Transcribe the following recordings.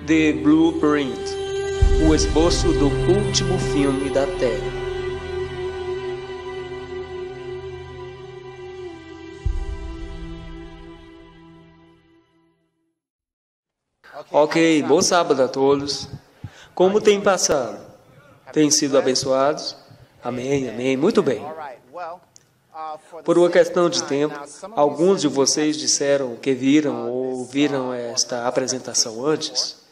The Blueprint, o esboço do último filme da Terra. Ok, bom sábado a todos. Como tem passado? Tem sido abençoados? Amém, amém, muito bem. Por uma questão de tempo, alguns de vocês disseram que viram ou ouviram esta apresentação antes,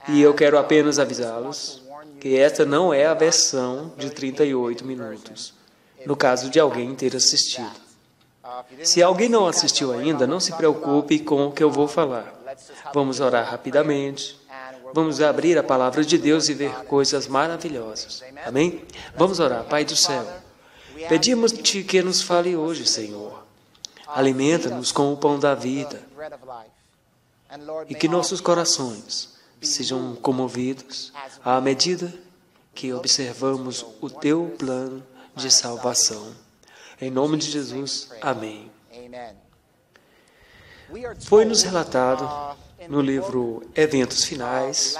e eu quero apenas avisá-los que esta não é a versão de 38 minutos, no caso de alguém ter assistido. Se alguém não assistiu ainda, não se preocupe com o que eu vou falar. Vamos orar rapidamente. Vamos abrir a palavra de Deus e ver coisas maravilhosas. Amém? Vamos orar. Pai do céu, pedimos-te que nos fale hoje, Senhor. Alimenta-nos com o pão da vida e que nossos corações sejam comovidos à medida que observamos o teu plano de salvação. Em nome de Jesus, amém. Foi-nos relatado no livro Eventos Finais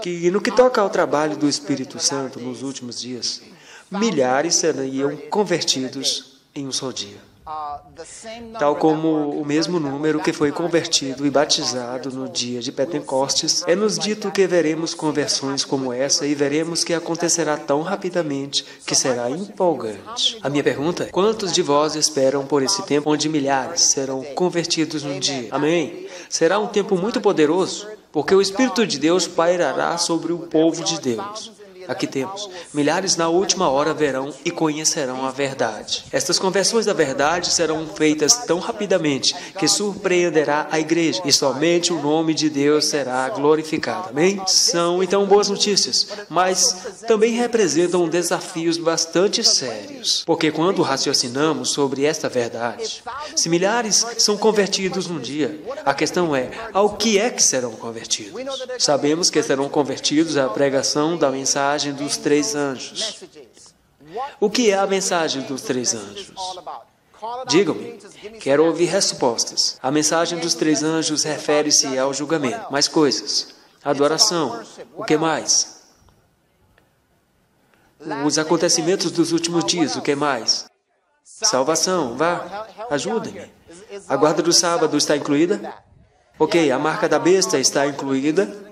que, no que toca ao trabalho do Espírito Santo nos últimos dias, milhares seriam convertidos em um só dia. Tal como o mesmo número que foi convertido e batizado no dia de Pentecostes, é-nos dito que veremos conversões como essa e veremos que acontecerá tão rapidamente que será empolgante. A minha pergunta é: quantos de vós esperam por esse tempo onde milhares serão convertidos num dia? Amém? Será um tempo muito poderoso, porque o Espírito de Deus pairará sobre o povo de Deus. Aqui temos: milhares na última hora verão e conhecerão a verdade. Estas conversões da verdade serão feitas tão rapidamente que surpreenderá a igreja e somente o nome de Deus será glorificado. Amém? São então boas notícias, mas também representam desafios bastante sérios. Porque quando raciocinamos sobre esta verdade, se milhares são convertidos num dia, a questão é: ao que é que serão convertidos? Sabemos que serão convertidos à pregação da mensagem dos 3 anjos. O que é a mensagem dos 3 anjos? Digam-me, quero ouvir respostas. A mensagem dos 3 anjos refere-se ao julgamento. Mais coisas. Adoração. O que mais? Os acontecimentos dos últimos dias. O que mais? Salvação. Vá, ajudem-me. A guarda do sábado está incluída? Ok, a marca da besta está incluída.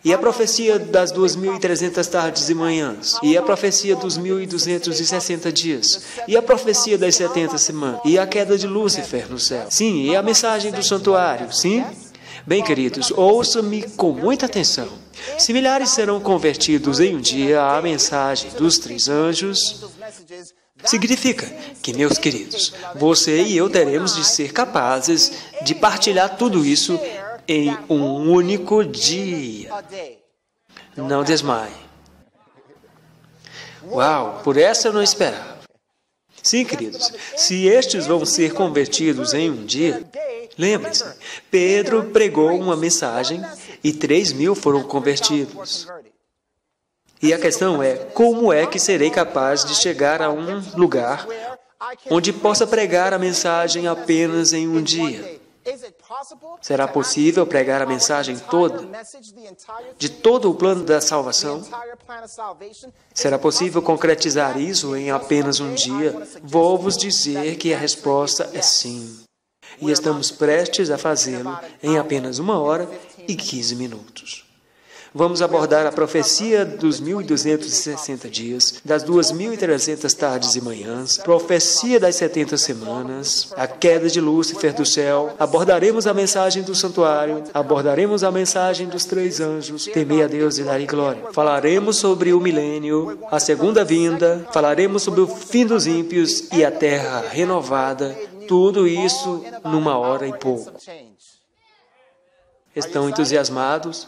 E a profecia das 2.300 tardes e manhãs. E a profecia dos 1.260 dias. E a profecia das 70 semanas. E a queda de Lúcifer no céu. Sim, e a mensagem do santuário. Sim? Bem, queridos, ouçam-me com muita atenção. Se milhares serão convertidos em um dia à mensagem dos 3 anjos, significa que, meus queridos, você e eu teremos de ser capazes de partilhar tudo isso em um único dia. Não desmaie. Uau, por essa eu não esperava. Sim, queridos, se estes vão ser convertidos em um dia, lembre-se, Pedro pregou uma mensagem e 3.000 foram convertidos. E a questão é: como é que serei capaz de chegar a um lugar onde possa pregar a mensagem apenas em um dia? Será possível pregar a mensagem toda, de todo o plano da salvação? Será possível concretizar isso em apenas um dia? Vou vos dizer que a resposta é sim. E estamos prestes a fazê-lo em apenas 1 hora e 15 minutos. Vamos abordar a profecia dos 1.260 dias, das 2.300 tardes e manhãs, profecia das 70 semanas, a queda de Lúcifer do céu, abordaremos a mensagem do santuário, abordaremos a mensagem dos 3 anjos, temei a Deus e dar-lhe glória. Falaremos sobre o milênio, a segunda vinda, falaremos sobre o fim dos ímpios e a terra renovada, tudo isso numa hora e pouco. Estão entusiasmados?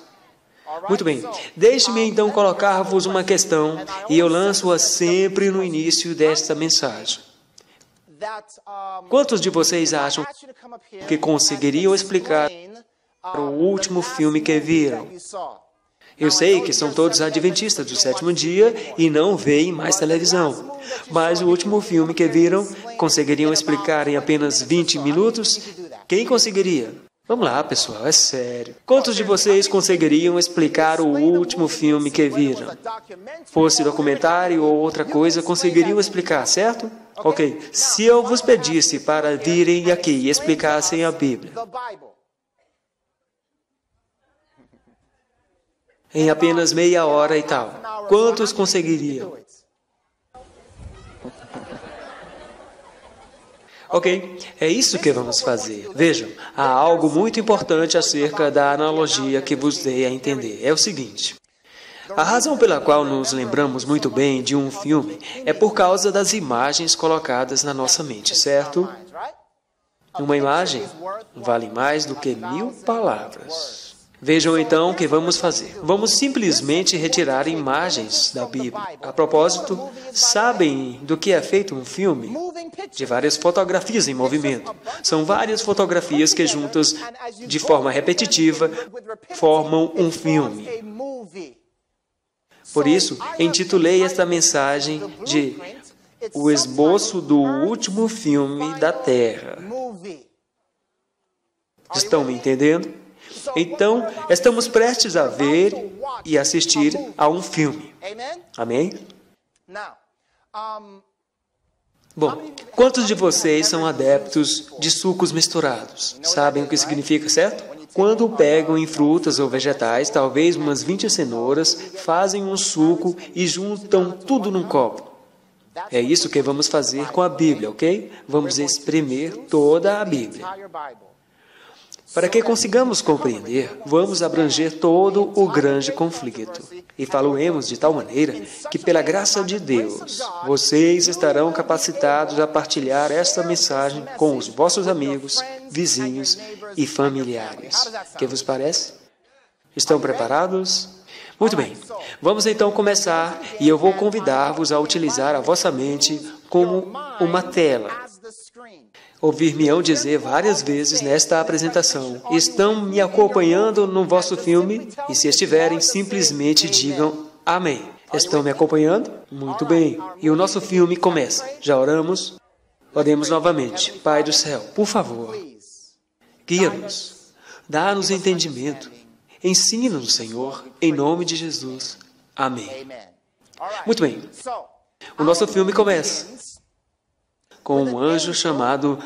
Muito bem, deixe-me então colocar-vos uma questão, e eu lanço-a sempre no início desta mensagem. Quantos de vocês acham que conseguiriam explicar o último filme que viram? Eu sei que são todos adventistas do 7º dia e não veem mais televisão, mas o último filme que viram, conseguiriam explicar em apenas 20 minutos? Quem conseguiria? Vamos lá, pessoal, é sério. Quantos de vocês conseguiriam explicar o último filme que viram? Fosse documentário ou outra coisa, conseguiriam explicar, certo? Ok. Se eu vos pedisse para virem aqui e explicassem a Bíblia em apenas meia hora e tal, quantos conseguiriam? Ok, é isso que vamos fazer. Vejam, há algo muito importante acerca da analogia que vos dei a entender. É o seguinte. A razão pela qual nos lembramos muito bem de um filme é por causa das imagens colocadas na nossa mente, certo? Uma imagem vale mais do que 1000 palavras. Vejam então o que vamos fazer. Vamos simplesmente retirar imagens da Bíblia. A propósito, sabem do que é feito um filme? De várias fotografias em movimento. São várias fotografias que juntas, de forma repetitiva, formam um filme. Por isso, intitulei esta mensagem de O Esboço do Último Filme da Terra. Estão me entendendo? Então, estamos prestes a ver e assistir a um filme. Amém? Bom, quantos de vocês são adeptos de sucos misturados? Sabem o que significa, certo? Quando pegam em frutas ou vegetais, talvez umas 20 cenouras, fazem um suco e juntam tudo num copo. É isso que vamos fazer com a Bíblia, ok? Vamos espremer toda a Bíblia. Para que consigamos compreender, vamos abranger todo o grande conflito. E faloemos de tal maneira que, pela graça de Deus, vocês estarão capacitados a partilhar esta mensagem com os vossos amigos, vizinhos e familiares. Que vos parece? Estão preparados? Muito bem. Vamos então começar e eu vou convidar-vos a utilizar a vossa mente como uma tela. Ouvir-me-ão dizer várias vezes nesta apresentação: estão me acompanhando no vosso filme? E se estiverem, simplesmente digam amém. Estão me acompanhando? Muito bem. E o nosso filme começa. Já oramos? Oremos novamente. Pai do céu, por favor, guia-nos, dá-nos entendimento, ensina-nos, Senhor, em nome de Jesus. Amém. Muito bem. O nosso filme começa com um anjo chamado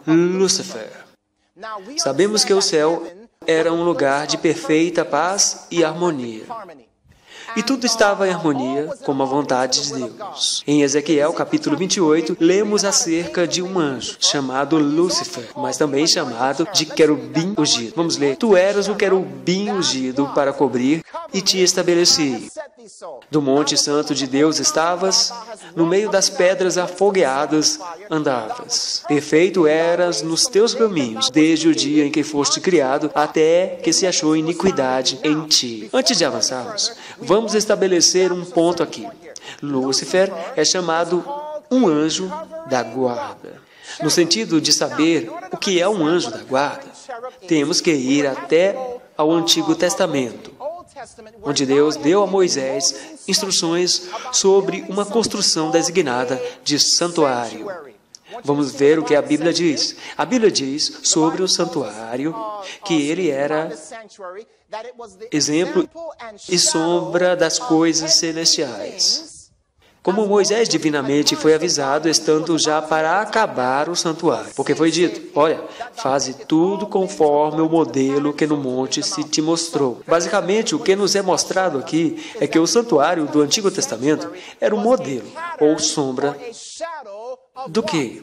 Lúcifer. Sabemos que o céu era um lugar de perfeita paz e harmonia. E tudo estava em harmonia com a vontade de Deus. Em Ezequiel, capítulo 28, lemos acerca de um anjo chamado Lúcifer, mas também chamado de querubim ungido. Vamos ler. Tu eras o querubim ungido para cobrir e te estabeleci. Do monte santo de Deus estavas, no meio das pedras afogueadas andavas. Perfeito eras nos teus caminhos, desde o dia em que foste criado, até que se achou iniquidade em ti. Antes de avançarmos, vamos estabelecer um ponto aqui. Lúcifer é chamado um anjo da guarda. No sentido de saber o que é um anjo da guarda, temos que ir até ao Antigo Testamento, onde Deus deu a Moisés instruções sobre uma construção designada de santuário. Vamos ver o que a Bíblia diz. A Bíblia diz sobre o santuário que ele era exemplo e sombra das coisas celestiais. Como Moisés divinamente foi avisado, estando já para acabar o santuário. Porque foi dito, olha, faze tudo conforme o modelo que no monte se te mostrou. Basicamente, o que nos é mostrado aqui é que o santuário do Antigo Testamento era um modelo, ou sombra, do quê?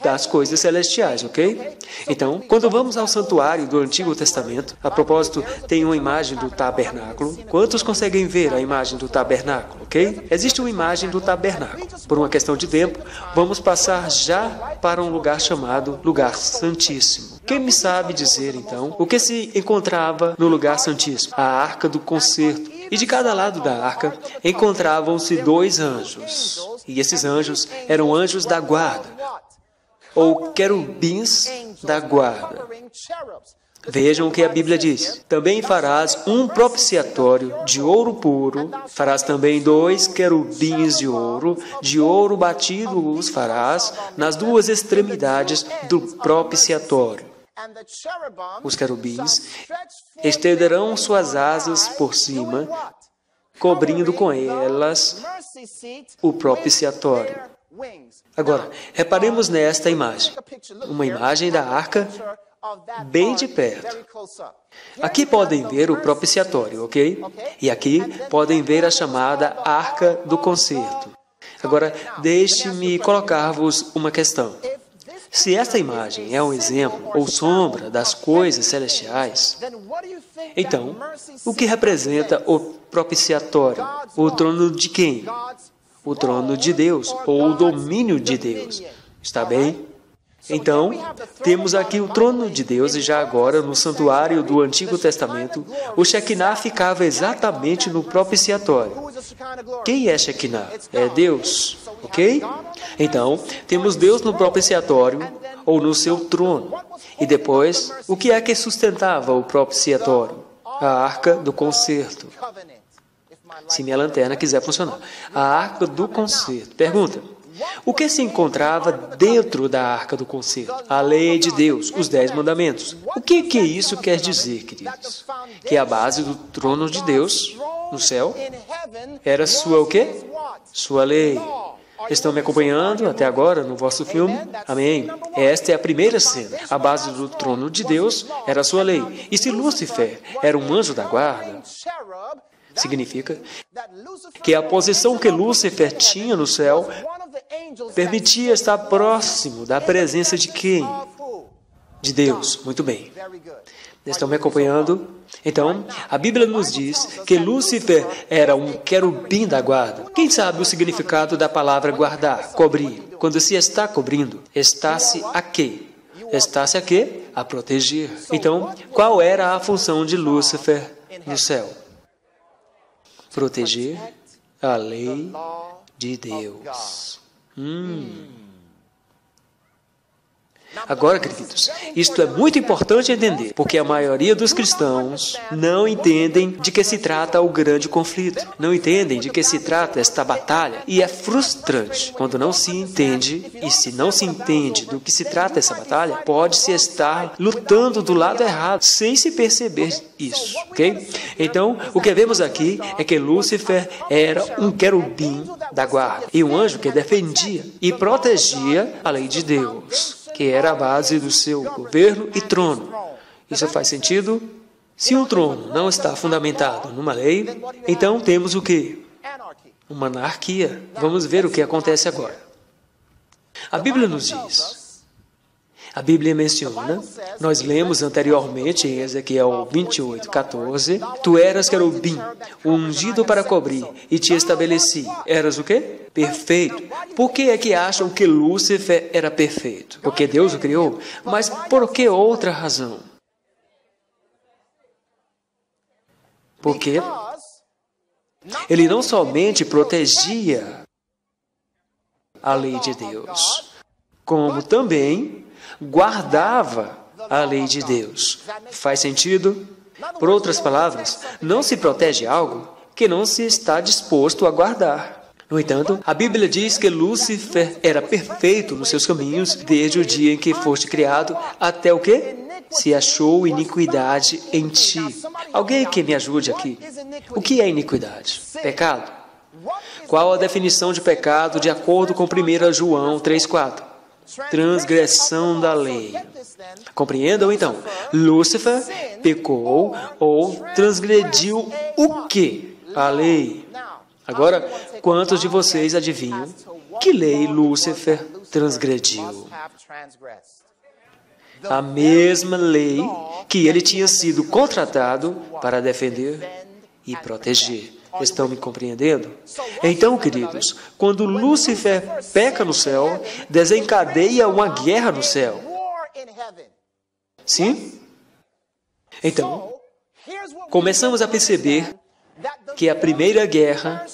Das coisas celestiais, ok? Então, quando vamos ao santuário do Antigo Testamento, a propósito, tem uma imagem do tabernáculo. Quantos conseguem ver a imagem do tabernáculo, ok? Existe uma imagem do tabernáculo. Por uma questão de tempo, vamos passar já para um lugar chamado Lugar Santíssimo. Quem me sabe dizer, então, o que se encontrava no Lugar Santíssimo? A Arca do Concerto. E de cada lado da arca encontravam-se 2 anjos. E esses anjos eram anjos da guarda, ou querubins da guarda. Vejam o que a Bíblia diz. Também farás um propiciatório de ouro puro, farás também 2 querubins de ouro batido os farás nas 2 extremidades do propiciatório. Os querubins estenderão suas asas por cima, cobrindo com elas o propiciatório. Agora, reparemos nesta imagem. Uma imagem da arca bem de perto. Aqui podem ver o propiciatório, ok? E aqui podem ver a chamada Arca do Concerto. Agora, deixe-me colocar-vos uma questão. Se esta imagem é um exemplo ou sombra das coisas celestiais, então, o que representa o propiciatório? O trono de quem? O trono de Deus, ou o domínio de Deus. Está bem? Então, temos aqui o trono de Deus e já agora, no santuário do Antigo Testamento, o Shekinah ficava exatamente no propiciatório. Quem é Shekinah? É Deus, ok? Então, temos Deus no propiciatório ou no seu trono. E depois, o que é que sustentava o propiciatório? A Arca do Concerto. Se minha lanterna quiser funcionar. A Arca do Concerto. Pergunta. O que se encontrava dentro da Arca do Concerto? A lei de Deus, os 10 mandamentos. O que isso quer dizer, queridos? Que a base do trono de Deus, no céu, era sua o quê? Sua lei. Estão me acompanhando até agora no vosso filme? Amém. Esta é a primeira cena. A base do trono de Deus era a sua lei. E se Lúcifer era um anjo da guarda, significa que a posição que Lúcifer tinha no céu permitia estar próximo da presença de quem? De Deus. Muito bem. Estão me acompanhando? Então, a Bíblia nos diz que Lúcifer era um querubim da guarda. Quem sabe o significado da palavra guardar, cobrir? Quando se está cobrindo, está-se a quê? Está-se a quê? A proteger. Então, qual era a função de Lúcifer no céu? Proteger a lei de Deus. Agora, queridos, isto é muito importante entender, porque a maioria dos cristãos não entendem de que se trata o grande conflito, não entendem de que se trata esta batalha, e é frustrante quando não se entende, e se não se entende do que se trata essa batalha, pode-se estar lutando do lado errado, sem se perceber isso, ok? Então, o que vemos aqui é que Lúcifer era um querubim da guarda, e um anjo que defendia e protegia a lei de Deus, que era a base do seu governo e trono. Isso faz sentido? Se um trono não está fundamentado numa lei, então temos o quê? Uma anarquia. Vamos ver o que acontece agora. A Bíblia nos diz, a Bíblia menciona, nós lemos anteriormente em Ezequiel 28:14, tu eras querubim, ungido para cobrir, e te estabeleci. Eras o quê? Perfeito. Por que é que acham que Lúcifer era perfeito? Porque Deus o criou? Mas por que outra razão? Porque ele não somente protegia a lei de Deus, como também guardava a lei de Deus. Faz sentido? Por outras palavras, não se protege algo que não se está disposto a guardar. No entanto, a Bíblia diz que Lúcifer era perfeito nos seus caminhos desde o dia em que foste criado até o quê? Se achou iniquidade em ti. Alguém que me ajude aqui. O que é iniquidade? Pecado. Qual a definição de pecado de acordo com 1 João 3:4? Transgressão da lei. Compreendam então, Lúcifer pecou ou transgrediu o quê? A lei. Agora, quantos de vocês adivinham que lei Lúcifer transgrediu? A mesma lei que ele tinha sido contratado para defender e proteger. Estão me compreendendo? Então, queridos, quando Lúcifer peca no céu, desencadeia uma guerra no céu. Sim? Então, começamos a perceber que a primeira guerra,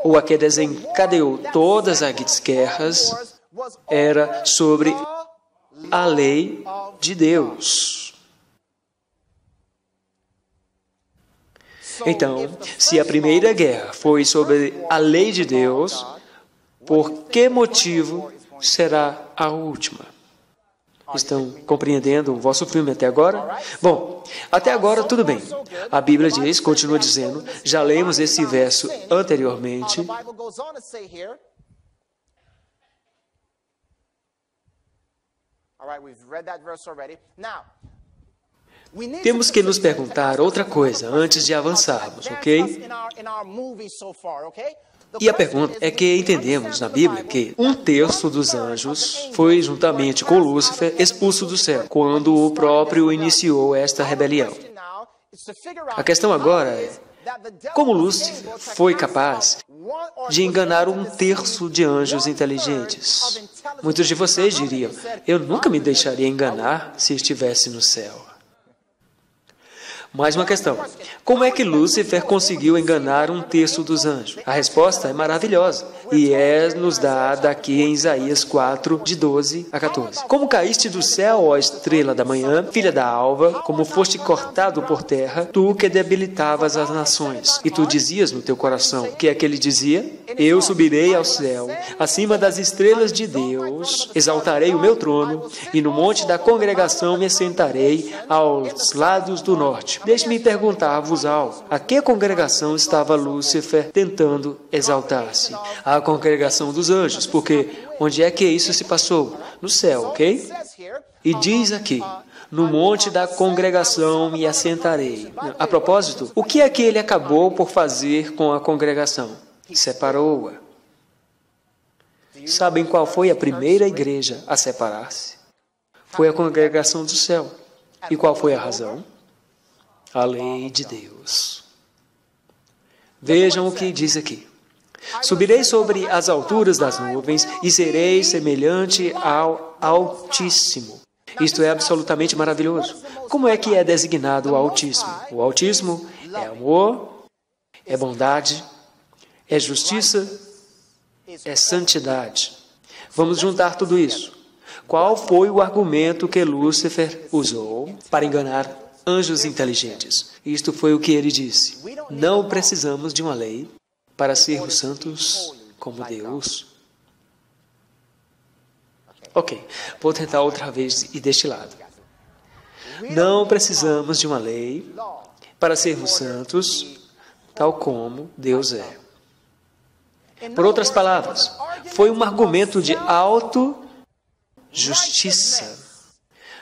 ou a que desencadeou todas as guerras, era sobre a lei de Deus. Então, se a primeira guerra foi sobre a lei de Deus, por que motivo será a última? Estão compreendendo o vosso filme até agora? Bom, até agora tudo bem. A Bíblia diz, continua dizendo, já lemos esse verso anteriormente. Temos que nos perguntar outra coisa antes de avançarmos, ok? E a pergunta é que entendemos na Bíblia que 1/3 dos anjos foi, juntamente com Lúcifer, expulso do céu, quando o próprio iniciou esta rebelião. A questão agora é, como Lúcifer foi capaz de enganar 1/3 de anjos inteligentes? Muitos de vocês diriam, eu nunca me deixaria enganar se estivesse no céu. Mais uma questão. Como é que Lúcifer conseguiu enganar 1/3 dos anjos? A resposta é maravilhosa e nos dada aqui em Isaías 4, de 12 a 14. Como caíste do céu, ó estrela da manhã, filha da alva, como foste cortado por terra, tu que debilitavas as nações. E tu dizias no teu coração, o que é que ele dizia? Eu subirei ao céu, acima das estrelas de Deus, exaltarei o meu trono, e no monte da congregação me assentarei aos lados do norte. Deixe-me perguntar-vos algo. A que congregação estava Lúcifer tentando exaltar-se? A congregação dos anjos, porque onde é que isso se passou? No céu, ok? E diz aqui, no monte da congregação me assentarei. A propósito, o que é que ele acabou por fazer com a congregação? Separou-a. Sabem qual foi a primeira igreja a separar-se? Foi a congregação do céu. E qual foi a razão? A lei de Deus. Vejam o que diz aqui. Subirei sobre as alturas das nuvens e serei semelhante ao Altíssimo. Isto é absolutamente maravilhoso. Como é que é designado o Altíssimo? O Altíssimo é amor, é bondade, é justiça, é santidade. Vamos juntar tudo isso. Qual foi o argumento que Lúcifer usou para enganar anjos inteligentes? Isto foi o que ele disse. Não precisamos de uma lei para sermos santos como Deus. Ok, vou tentar outra vez e deste lado. Não precisamos de uma lei para sermos santos tal como Deus é. Por outras palavras, foi um argumento de autojustiça.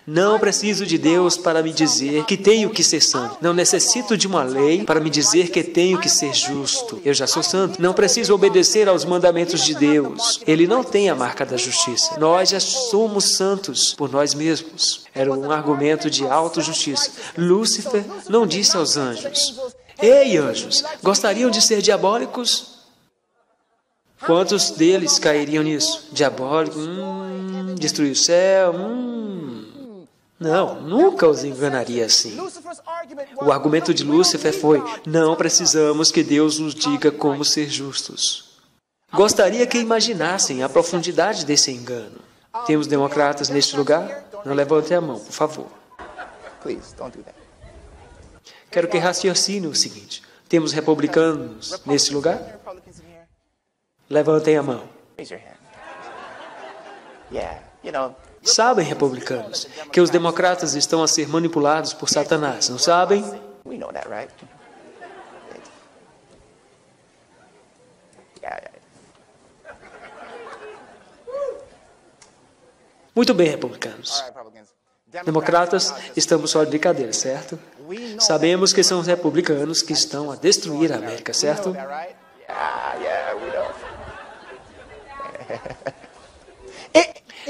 Não preciso de Deus para me dizer que tenho que ser santo. Não necessito de uma lei para me dizer que tenho que ser justo. Eu já sou santo. Não preciso obedecer aos mandamentos de Deus. Ele não tem a marca da justiça. Nós já somos santos por nós mesmos. Era um argumento de autojustiça. Lúcifer não disse aos anjos, ei, anjos, gostariam de ser diabólicos? Quantos deles cairiam nisso? Diabólico, destruir o céu, Não, nunca os enganaria assim. O argumento de Lúcifer foi, não precisamos que Deus nos diga como ser justos. Gostaria que imaginassem a profundidade desse engano. Temos democratas neste lugar? Não levantem a mão, por favor. Quero que raciocine o seguinte. Temos republicanos neste lugar? Levantem a mão. Sabem, republicanos, que os democratas estão a ser manipulados por Satanás, não sabem? Muito bem, republicanos. Democratas, estamos só de brincadeira, certo? Sabemos que são os republicanos que estão a destruir a América, certo?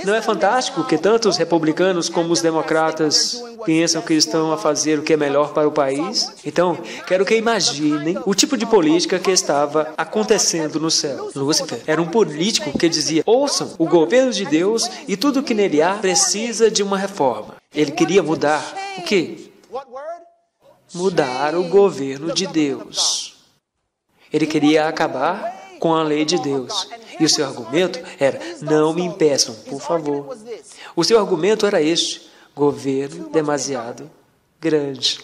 Não é fantástico que tanto os republicanos como os democratas pensam que estão a fazer o que é melhor para o país? Então, quero que imaginem o tipo de política que estava acontecendo no céu. Lúcifer era um político que dizia, ouçam, o governo de Deus e tudo o que nele há precisa de uma reforma. Ele queria mudar o quê? Mudar o governo de Deus. Ele queria acabar com a lei de Deus. E o seu argumento era, não me impeçam, por favor. O seu argumento era este, governo demasiado grande.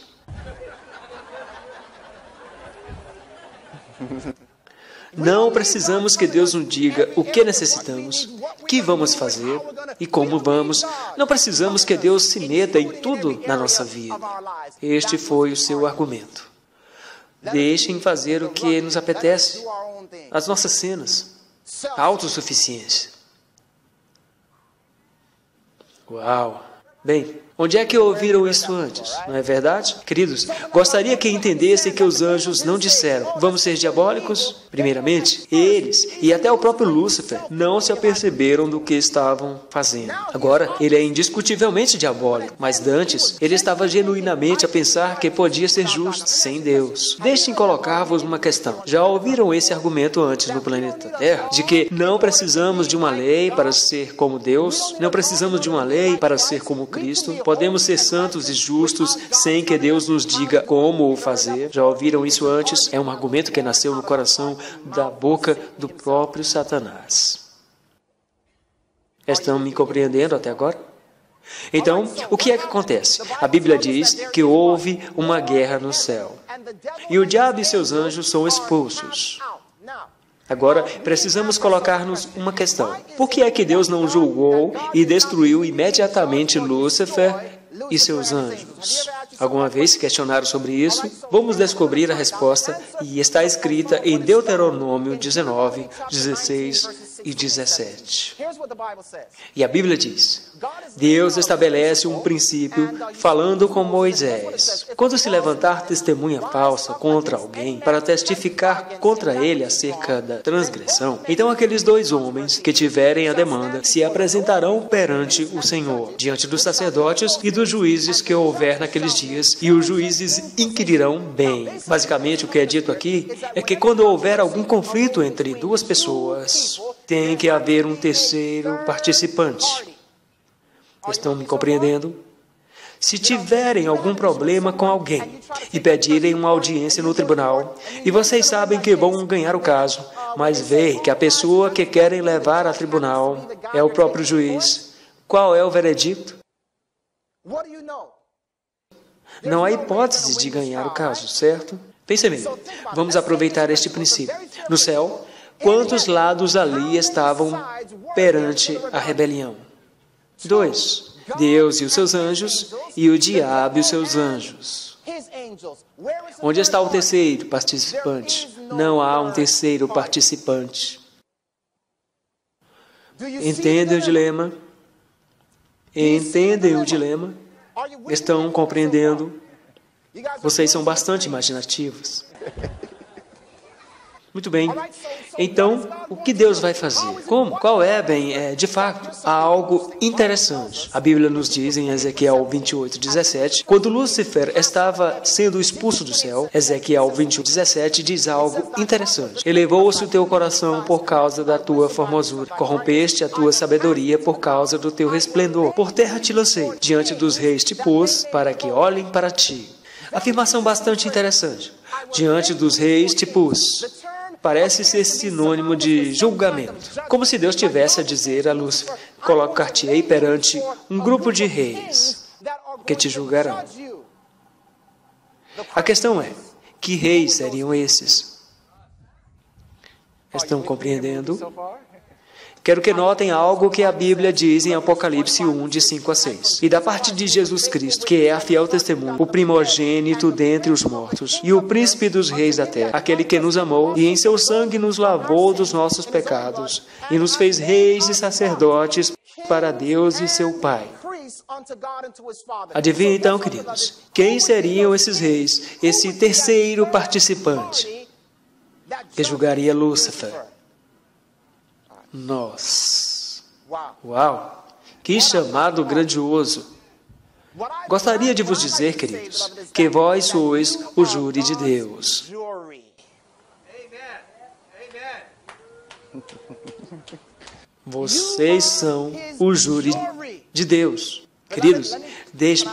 Não precisamos que Deus nos diga o que necessitamos, o que vamos fazer e como vamos. Não precisamos que Deus se meta em tudo na nossa vida. Este foi o seu argumento. Deixem fazer o que nos apetece, as nossas cenas, a autossuficiência. Uau! Bem, onde é que ouviram isso antes? Não é verdade? Queridos, gostaria que entendessem que os anjos não disseram, vamos ser diabólicos? Primeiramente, eles e até o próprio Lúcifer não se aperceberam do que estavam fazendo. Agora, ele é indiscutivelmente diabólico, mas antes, ele estava genuinamente a pensar que podia ser justo sem Deus. Deixem colocar-vos uma questão. Já ouviram esse argumento antes no planeta Terra? De que não precisamos de uma lei para ser como Deus? Não precisamos de uma lei para ser como Cristo? Podemos ser santos e justos sem que Deus nos diga como o fazer? Já ouviram isso antes? É um argumento que nasceu no coração da boca do próprio Satanás. Estão me compreendendo até agora? Então, o que é que acontece? A Bíblia diz que houve uma guerra no céu. E o diabo e seus anjos são expulsos. Agora, precisamos colocar-nos uma questão. Por que é que Deus não julgou e destruiu imediatamente Lúcifer e seus anjos? Alguma vez se questionaram sobre isso? Vamos descobrir a resposta e está escrita em Deuteronômio 19, 16 e 17. E a Bíblia diz, Deus estabelece um princípio falando com Moisés. Quando se levantar testemunha falsa contra alguém para testificar contra ele acerca da transgressão, então aqueles dois homens que tiverem a demanda se apresentarão perante o Senhor, diante dos sacerdotes e dos juízes que houver naqueles dias, e os juízes inquirirão bem. Basicamente, o que é dito aqui é que quando houver algum conflito entre duas pessoas, tem que haver um terceiro participante. Estão me compreendendo? Se tiverem algum problema com alguém e pedirem uma audiência no tribunal, e vocês sabem que vão ganhar o caso, mas veem que a pessoa que querem levar a tribunal é o próprio juiz, qual é o veredicto? Não há hipótese de ganhar o caso, certo? Pense bem, vamos aproveitar este princípio. No céu, quantos lados ali estavam perante a rebelião? 2. Deus e os seus anjos, e o diabo e os seus anjos. Onde está o terceiro participante? Não há um terceiro participante. Entendem o dilema? Entendem o dilema? Estão compreendendo? Vocês são bastante imaginativos. Muito bem. Então, o que Deus vai fazer? Como? Qual é, bem, de fato, há algo interessante. A Bíblia nos diz em Ezequiel 28, 17, quando Lúcifer estava sendo expulso do céu, Ezequiel 21, 17 diz algo interessante. Elevou-se o teu coração por causa da tua formosura, corrompeste a tua sabedoria por causa do teu resplendor. Por terra te lancei, diante dos reis te pus, para que olhem para ti. Afirmação bastante interessante. Diante dos reis te pus. Parece ser sinônimo de julgamento. Como se Deus tivesse a dizer a Lúcifer, colocar-te-ei perante um grupo de reis que te julgarão. A questão é, que reis seriam esses? Estão compreendendo? Quero que notem algo que a Bíblia diz em Apocalipse 1, de 5 a 6. E da parte de Jesus Cristo, que é a fiel testemunha, o primogênito dentre os mortos, e o príncipe dos reis da terra, aquele que nos amou, e em seu sangue nos lavou dos nossos pecados, e nos fez reis e sacerdotes para Deus e seu Pai. Adivinha então, queridos, quem seriam esses reis, esse terceiro participante que julgaria Lúcifer? Nós. Uau! Que chamado grandioso! Gostaria de vos dizer, queridos, que vós sois o júri de Deus. Vocês são o júri de Deus. Queridos, deixe-me,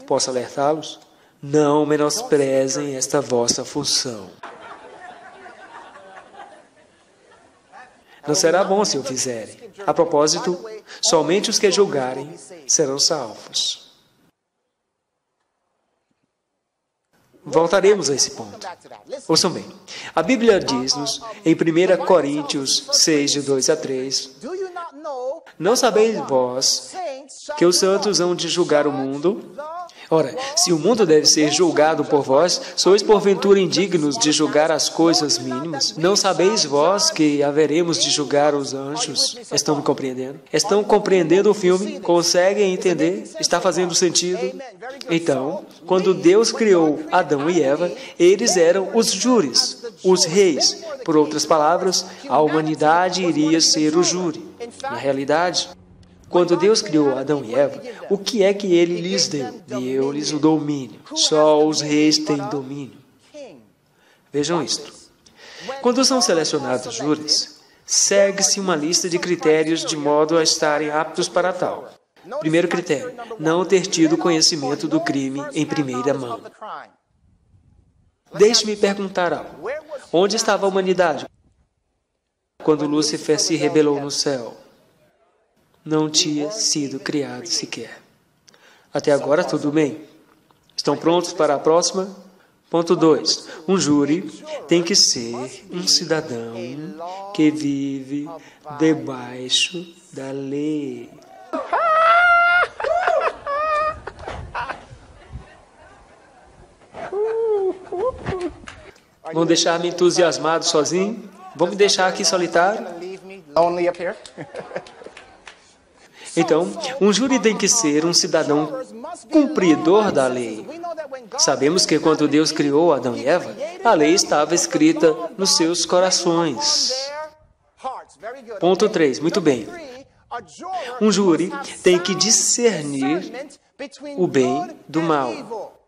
posso alertá-los? Não menosprezem esta vossa função. Não será bom se o fizerem. A propósito, somente os que julgarem serão salvos. Voltaremos a esse ponto. Ouçam bem. A Bíblia diz-nos, em 1 Coríntios 6, de 2 a 3, não sabeis vós que os santos hão de julgar o mundo? Ora, se o mundo deve ser julgado por vós, sois porventura indignos de julgar as coisas mínimas? Não sabeis vós que haveremos de julgar os anjos? Estão me compreendendo? Estão compreendendo o filme? Conseguem entender? Está fazendo sentido? Então, quando Deus criou Adão e Eva, eles eram os júris, os reis. Por outras palavras, a humanidade iria ser o júri. Na realidade, quando Deus criou Adão e Eva, o que é que Ele lhes deu? Deu-lhes o domínio. Só os reis têm domínio. Vejam isto. Quando são selecionados júris, segue-se uma lista de critérios de modo a estarem aptos para tal. Primeiro critério, não ter tido conhecimento do crime em primeira mão. Deixe-me perguntar algo. Onde estava a humanidade quando Lúcifer se rebelou no céu? Não tinha sido criado sequer. Até agora, tudo bem. Estão prontos para a próxima? Ponto 2. Um júri tem que ser um cidadão que vive debaixo da lei. Vão deixar-me entusiasmado sozinho? Vão me deixar aqui solitário? Então, um júri tem que ser um cidadão cumpridor da lei. Sabemos que quando Deus criou Adão e Eva, a lei estava escrita nos seus corações. Ponto 3. Muito bem. Um júri tem que discernir o bem do mal.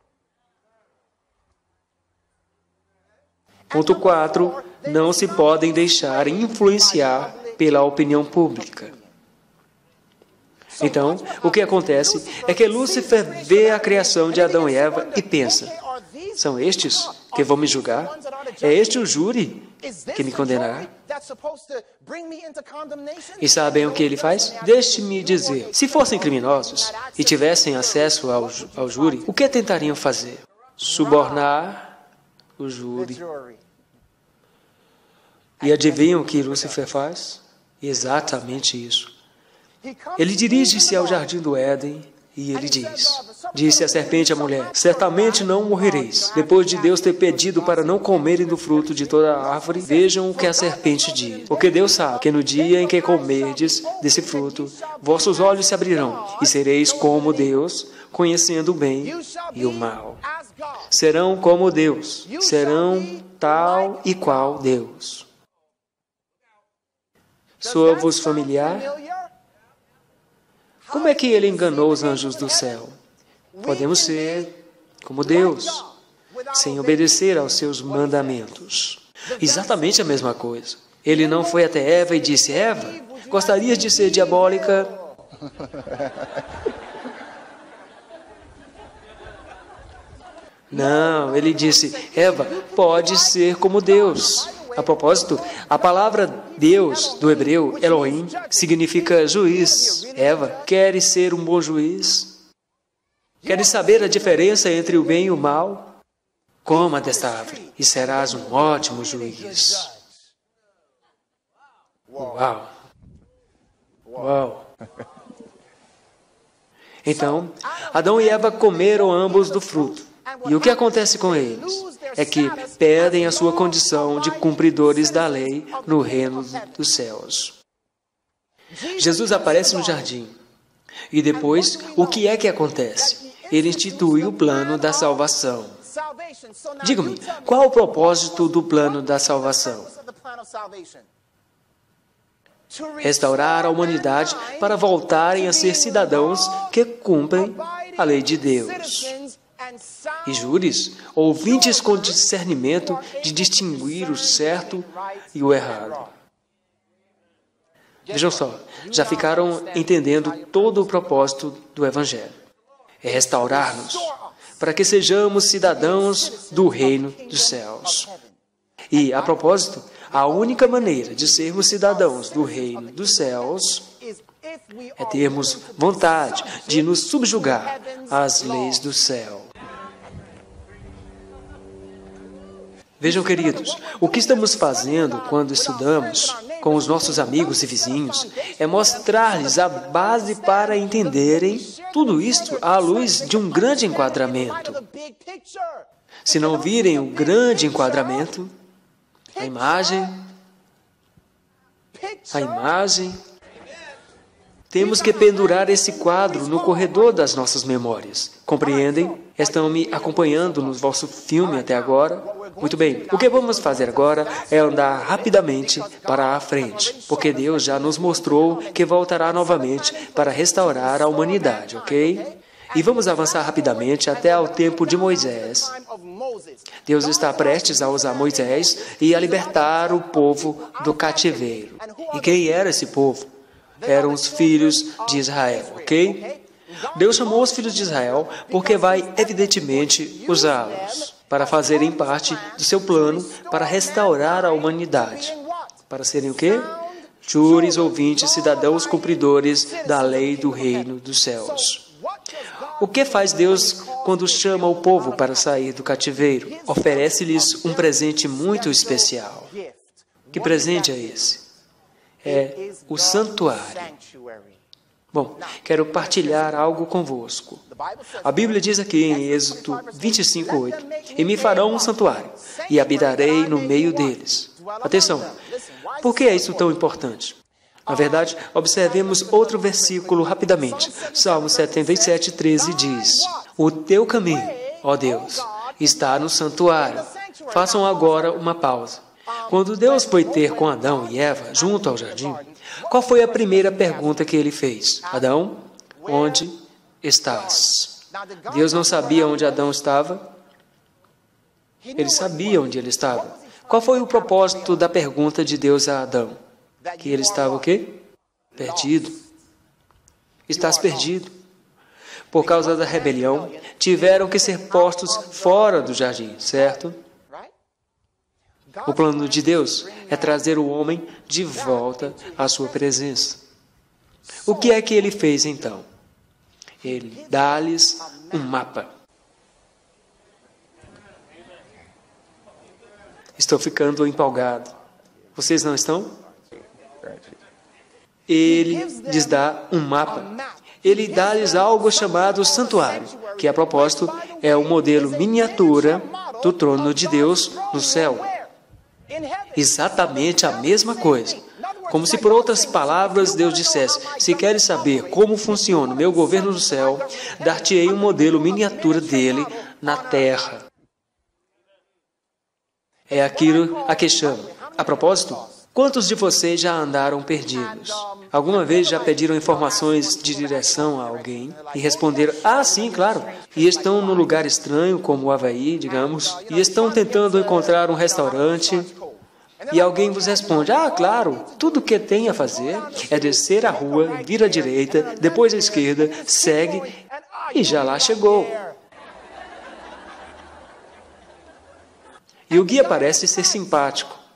Ponto 4. Não se podem deixar influenciar pela opinião pública. Então, o que acontece é que Lúcifer vê a criação de Adão e Eva e pensa, são estes que vão me julgar? É este o júri que me condenará? E sabem o que ele faz? Deixe-me dizer, se fossem criminosos e tivessem acesso ao júri, o que tentariam fazer? Subornar o júri. E adivinham o que Lúcifer faz? Exatamente isso. Ele dirige-se ao jardim do Éden e ele diz, disse a serpente à mulher, certamente não morrereis. Depois de Deus ter pedido para não comerem do fruto de toda a árvore, vejam o que a serpente diz. Porque Deus sabe que no dia em que comerdes desse fruto, vossos olhos se abrirão e sereis como Deus, conhecendo o bem e o mal. Serão como Deus, serão tal e qual Deus. Soa-vos familiar? Como é que ele enganou os anjos do céu? Podemos ser como Deus, sem obedecer aos seus mandamentos. Exatamente a mesma coisa. Ele não foi até Eva e disse, Eva, gostarias de ser diabólica? Não, ele disse, Eva, pode ser como Deus. A propósito, a palavra Deus, do hebreu, Elohim, significa juiz. Eva, queres ser um bom juiz? Queres saber a diferença entre o bem e o mal? Coma desta árvore e serás um ótimo juiz. Uau! Uau! Então, Adão e Eva comeram ambos do fruto. E o que acontece com eles? É que perdem a sua condição de cumpridores da lei no reino dos céus. Jesus aparece no jardim. E depois, o que é que acontece? Ele institui o plano da salvação. Diga-me, qual o propósito do plano da salvação? Restaurar a humanidade para voltarem a ser cidadãos que cumprem a lei de Deus. E júris, ouvintes com discernimento de distinguir o certo e o errado. Vejam só, já ficaram entendendo todo o propósito do Evangelho. É restaurar-nos, para que sejamos cidadãos do reino dos céus. E, a propósito, a única maneira de sermos cidadãos do reino dos céus é termos vontade de nos subjugar às leis do céu. Vejam, queridos, o que estamos fazendo quando estudamos com os nossos amigos e vizinhos é mostrar-lhes a base para entenderem tudo isto à luz de um grande enquadramento. Se não virem o grande enquadramento, a imagem, temos que pendurar esse quadro no corredor das nossas memórias. Compreendem? Estão me acompanhando no vosso filme até agora? Muito bem. O que vamos fazer agora é andar rapidamente para a frente, porque Deus já nos mostrou que voltará novamente para restaurar a humanidade, ok? E vamos avançar rapidamente até ao tempo de Moisés. Deus está prestes a usar Moisés e a libertar o povo do cativeiro. E quem era esse povo? Eram os filhos de Israel, ok? Deus chamou os filhos de Israel porque vai, evidentemente, usá-los para fazerem parte do seu plano para restaurar a humanidade. Para serem o quê? Júris, ouvintes, cidadãos cumpridores da lei do reino dos céus. O que faz Deus quando chama o povo para sair do cativeiro? Oferece-lhes um presente muito especial. Que presente é esse? É o santuário. Bom, quero partilhar algo convosco. A Bíblia diz aqui em Êxodo 25:8: E me farão um santuário, e habitarei no meio deles. Atenção, por que é isso tão importante? Na verdade, observemos outro versículo rapidamente. Salmo 77:13 diz: O teu caminho, ó Deus, está no santuário. Façam agora uma pausa. Quando Deus foi ter com Adão e Eva junto ao jardim, qual foi a primeira pergunta que ele fez? Adão, onde estás? Deus não sabia onde Adão estava? Ele sabia onde ele estava. Qual foi o propósito da pergunta de Deus a Adão? Que ele estava o quê? Perdido. Estás perdido. Por causa da rebelião, tiveram que ser postos fora do jardim, certo? O plano de Deus é trazer o homem de volta à sua presença. O que é que ele fez então? Ele dá-lhes um mapa. Estou ficando empolgado. Vocês não estão? Ele lhes dá um mapa. Ele dá-lhes algo chamado santuário, que a propósito é o modelo miniatura do trono de Deus no céu. Exatamente a mesma coisa. Como se, por outras palavras, Deus dissesse: se queres saber como funciona o meu governo no céu, dar-te-ei um modelo miniatura dele na terra. É aquilo a que chamo. A propósito, quantos de vocês já andaram perdidos? Alguma vez já pediram informações de direção a alguém e responderam: ah, sim, claro. E estão num lugar estranho, como o Havaí, digamos, e estão tentando encontrar um restaurante. E alguém vos responde: ah, claro, tudo o que tem a fazer é descer a rua, vir à direita, depois à esquerda, segue e já lá chegou. E o guia parece ser simpático.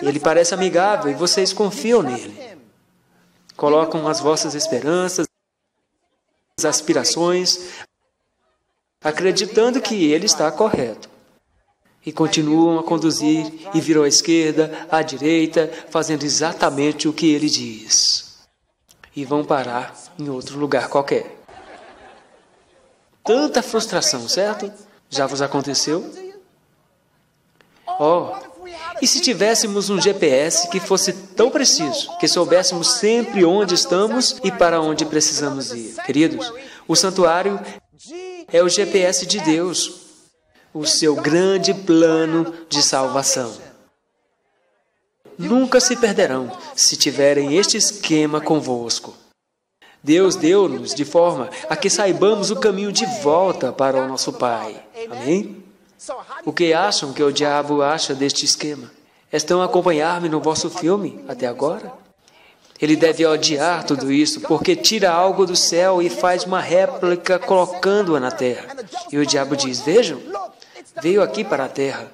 Ele parece amigável e vocês confiam nele. Colocam as vossas esperanças, aspirações, acreditando que ele está correto. E continuam a conduzir e viram à esquerda, à direita, fazendo exatamente o que ele diz. E vão parar em outro lugar qualquer. Tanta frustração, certo? Já vos aconteceu? Oh, e se tivéssemos um GPS que fosse tão preciso, que soubéssemos sempre onde estamos e para onde precisamos ir? Queridos, o santuário é o GPS de Deus, o seu grande plano de salvação. Nunca se perderão se tiverem este esquema convosco. Deus deu-nos de forma a que saibamos o caminho de volta para o nosso Pai. Amém? O que acham que o diabo acha deste esquema? Estão a acompanhar-me no vosso filme até agora? Ele deve odiar tudo isso, porque tira algo do céu e faz uma réplica colocando-a na terra. E o diabo diz: vejam, veio aqui para a terra.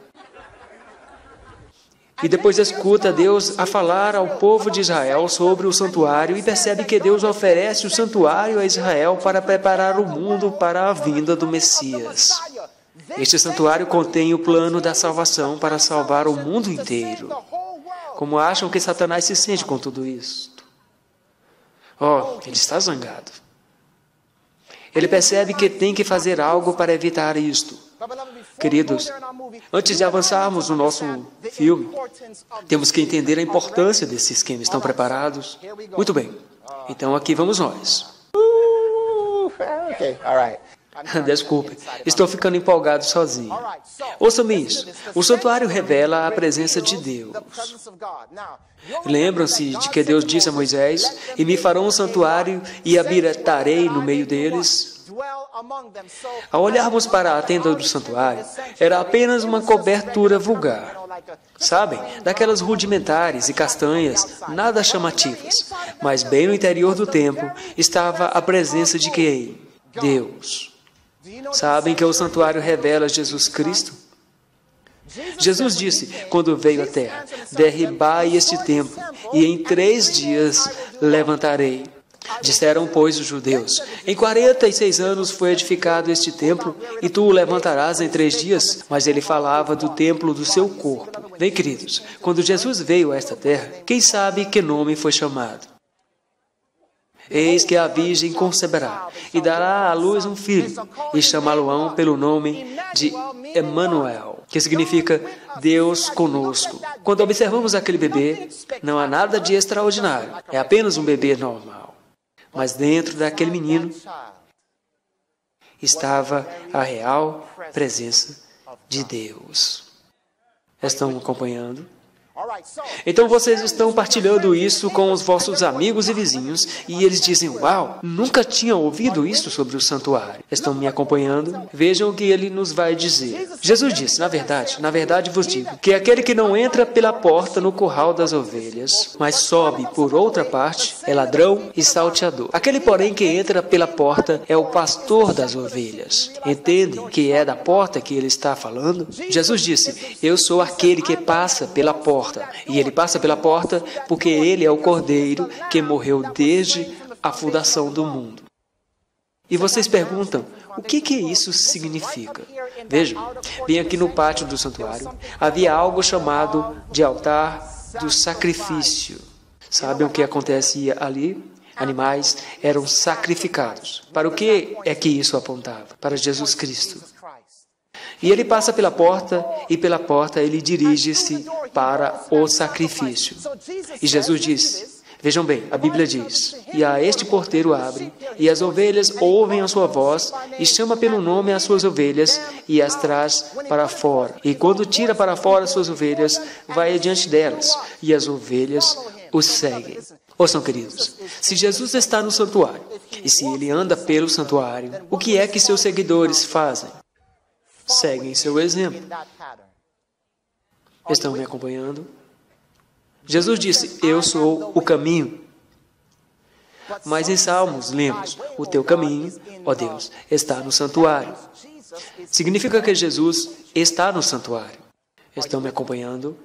E depois escuta Deus a falar ao povo de Israel sobre o santuário e percebe que Deus oferece o santuário a Israel para preparar o mundo para a vinda do Messias. Este santuário contém o plano da salvação para salvar o mundo inteiro. Como acham que Satanás se sente com tudo isso? Ele está zangado. Ele percebe que tem que fazer algo para evitar isto. Queridos, antes de avançarmos no nosso filme, temos que entender a importância desse esquema. Estão preparados? Muito bem. Então aqui vamos nós. Desculpe, estou ficando empolgado sozinho. Ouçam isso. O santuário revela a presença de Deus. Lembram-se de que Deus disse a Moisés: "E me farão um santuário e habitarei no meio deles"? Ao olharmos para a tenda do santuário, era apenas uma cobertura vulgar. Sabem, daquelas rudimentares e castanhas, nada chamativas. Mas bem no interior do templo estava a presença de quem? Deus. Sabem que o santuário revela Jesus Cristo? Jesus disse, quando veio à terra: "Derribai este templo, e em 3 dias levantarei." Disseram, pois, os judeus: "Em 46 anos foi edificado este templo, e tu o levantarás em 3 dias?" Mas ele falava do templo do seu corpo. Bem, queridos, quando Jesus veio a esta terra, quem sabe que nome foi chamado? Eis que a virgem conceberá, e dará à luz um filho, e chamá-lo-ão pelo nome de Emanuel, que significa Deus conosco. Quando observamos aquele bebê, não há nada de extraordinário, é apenas um bebê normal. Mas dentro daquele menino estava a real presença de Deus. Estão acompanhando? Então vocês estão partilhando isso com os vossos amigos e vizinhos e eles dizem: "Uau, nunca tinha ouvido isso sobre o santuário." Estão me acompanhando? Vejam o que ele nos vai dizer. Jesus disse: na verdade vos digo, que aquele que não entra pela porta no curral das ovelhas, mas sobe por outra parte, é ladrão e salteador. Aquele, porém, que entra pela porta é o pastor das ovelhas. Entendem que é da porta que ele está falando? Jesus disse: "Eu sou aquele que passa pela porta." E ele passa pela porta porque ele é o Cordeiro que morreu desde a fundação do mundo. E vocês perguntam, o que isso significa? Vejam, bem aqui no pátio do santuário, havia algo chamado de altar do sacrifício. Sabem o que acontecia ali? Animais eram sacrificados. Para o que é que isso apontava? Para Jesus Cristo. E ele passa pela porta, e pela porta ele dirige-se para o sacrifício. E Jesus disse, vejam bem, a Bíblia diz: "E a este porteiro abre, e as ovelhas ouvem a sua voz, e chama pelo nome as suas ovelhas, e as traz para fora. E quando tira para fora as suas ovelhas, vai adiante delas, e as ovelhas o seguem." Ouçam, queridos, se Jesus está no santuário, e se ele anda pelo santuário, o que é que seus seguidores fazem? Seguem seu exemplo. Estão me acompanhando? Jesus disse: "Eu sou o caminho." Mas em Salmos, lemos: "O teu caminho, ó Deus, está no santuário." Significa que Jesus está no santuário. Estão me acompanhando?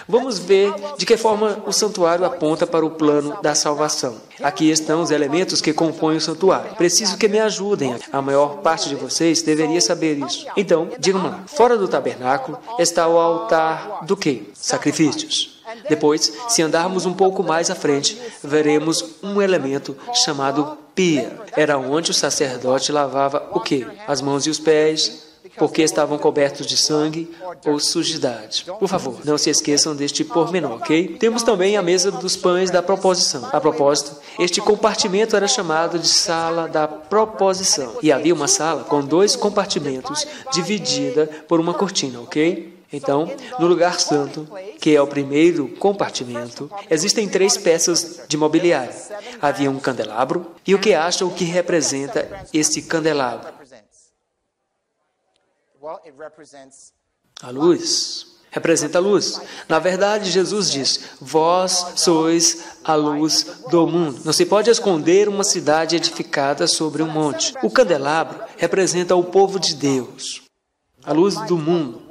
Vamos ver de que forma o santuário aponta para o plano da salvação. Aqui estão os elementos que compõem o santuário. Preciso que me ajudem. A maior parte de vocês deveria saber isso. Então, digam lá. Fora do tabernáculo está o altar do quê? Sacrifícios. Depois, se andarmos um pouco mais à frente, veremos um elemento chamado pia. Era onde o sacerdote lavava o quê? As mãos e os pés, porque estavam cobertos de sangue ou sujidade. Por favor, não se esqueçam deste pormenor, ok? Temos também a mesa dos pães da proposição. A propósito, este compartimento era chamado de sala da proposição. E havia uma sala com 2 compartimentos, dividida por uma cortina, ok? Então, no lugar santo, que é o primeiro compartimento, existem 3 peças de mobiliário. Havia um candelabro, e o que acham que representa este candelabro? A luz. Representa a luz. Na verdade, Jesus diz: "Vós sois a luz do mundo." Não se pode esconder uma cidade edificada sobre um monte. O candelabro representa o povo de Deus, a luz do mundo.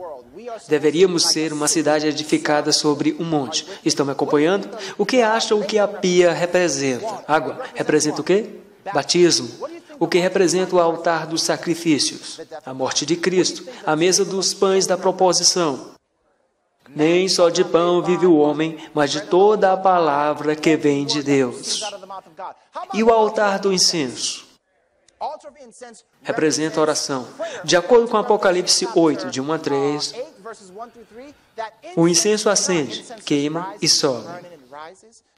Deveríamos ser uma cidade edificada sobre um monte. Estão me acompanhando? O que acham que a pia representa? Água representa o quê? Batismo. o que representa o altar dos sacrifícios, a morte de Cristo, a mesa dos pães da proposição. Nem só de pão vive o homem, mas de toda a palavra que vem de Deus. E o altar do incenso representa a oração. De acordo com Apocalipse 8, de 1 a 3, o incenso acende, queima e sobe,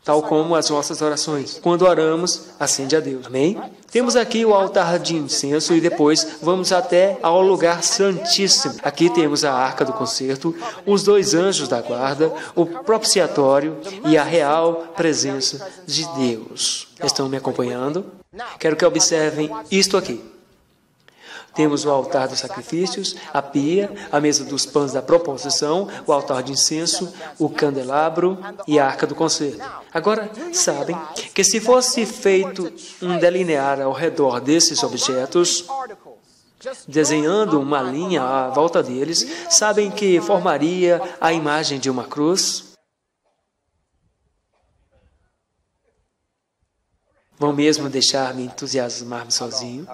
tal como as nossas orações. Quando oramos, acende a Deus. Amém? Temos aqui o altar de incenso e depois vamos até ao lugar santíssimo. Aqui temos a arca do concerto, os 2 anjos da guarda, o propiciatório e a real presença de Deus. Estão me acompanhando? Quero que observem isto aqui. Temos o altar dos sacrifícios, a pia, a mesa dos pães da proposição, o altar de incenso, o candelabro e a arca do concerto. Agora, sabem que se fosse feito um delinear ao redor desses objetos, desenhando uma linha à volta deles, sabem que formaria a imagem de uma cruz? Vão mesmo deixar-me entusiasmar-me sozinho?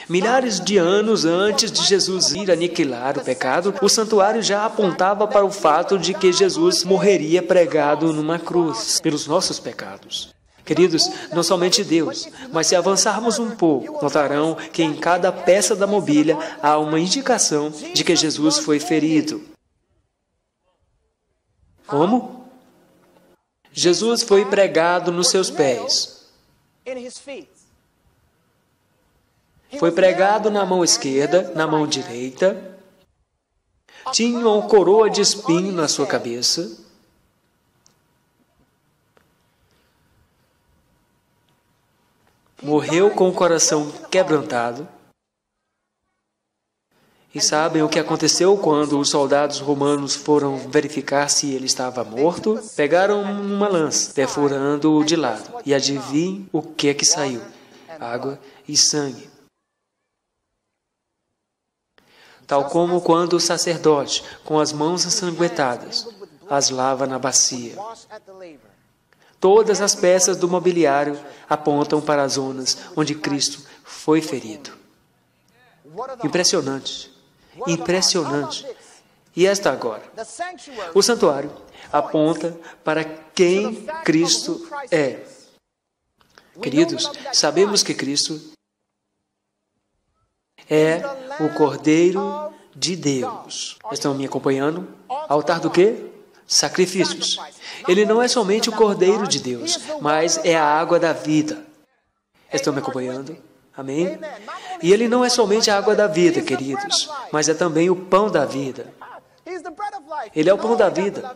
Milhares de anos antes de Jesus ir aniquilar o pecado, o santuário já apontava para o fato de que Jesus morreria pregado numa cruz pelos nossos pecados. Queridos, não somente Deus, mas se avançarmos um pouco, notarão que em cada peça da mobília há uma indicação de que Jesus foi ferido. Como? Jesus foi pregado nos seus pés. Foi pregado na mão esquerda, na mão direita. Tinha uma coroa de espinho na sua cabeça. Morreu com o coração quebrantado. E sabem o que aconteceu quando os soldados romanos foram verificar se ele estava morto? Pegaram uma lança, perfurando-o de lado. E adivinhem o que é que saiu? Água e sangue. Tal como quando o sacerdote, com as mãos ensanguentadas, as lava na bacia. Todas as peças do mobiliário apontam para as zonas onde Cristo foi ferido. Impressionante. Impressionante. E esta agora? O santuário aponta para quem Cristo é. Queridos, sabemos que Cristo é o Cordeiro de Deus. Estão me acompanhando? Altar do quê? Sacrifícios. Ele não é somente o Cordeiro de Deus, mas é a água da vida. Estão me acompanhando? Amém? E ele não é somente a água da vida, queridos, mas é também o pão da vida. Ele é o pão da vida.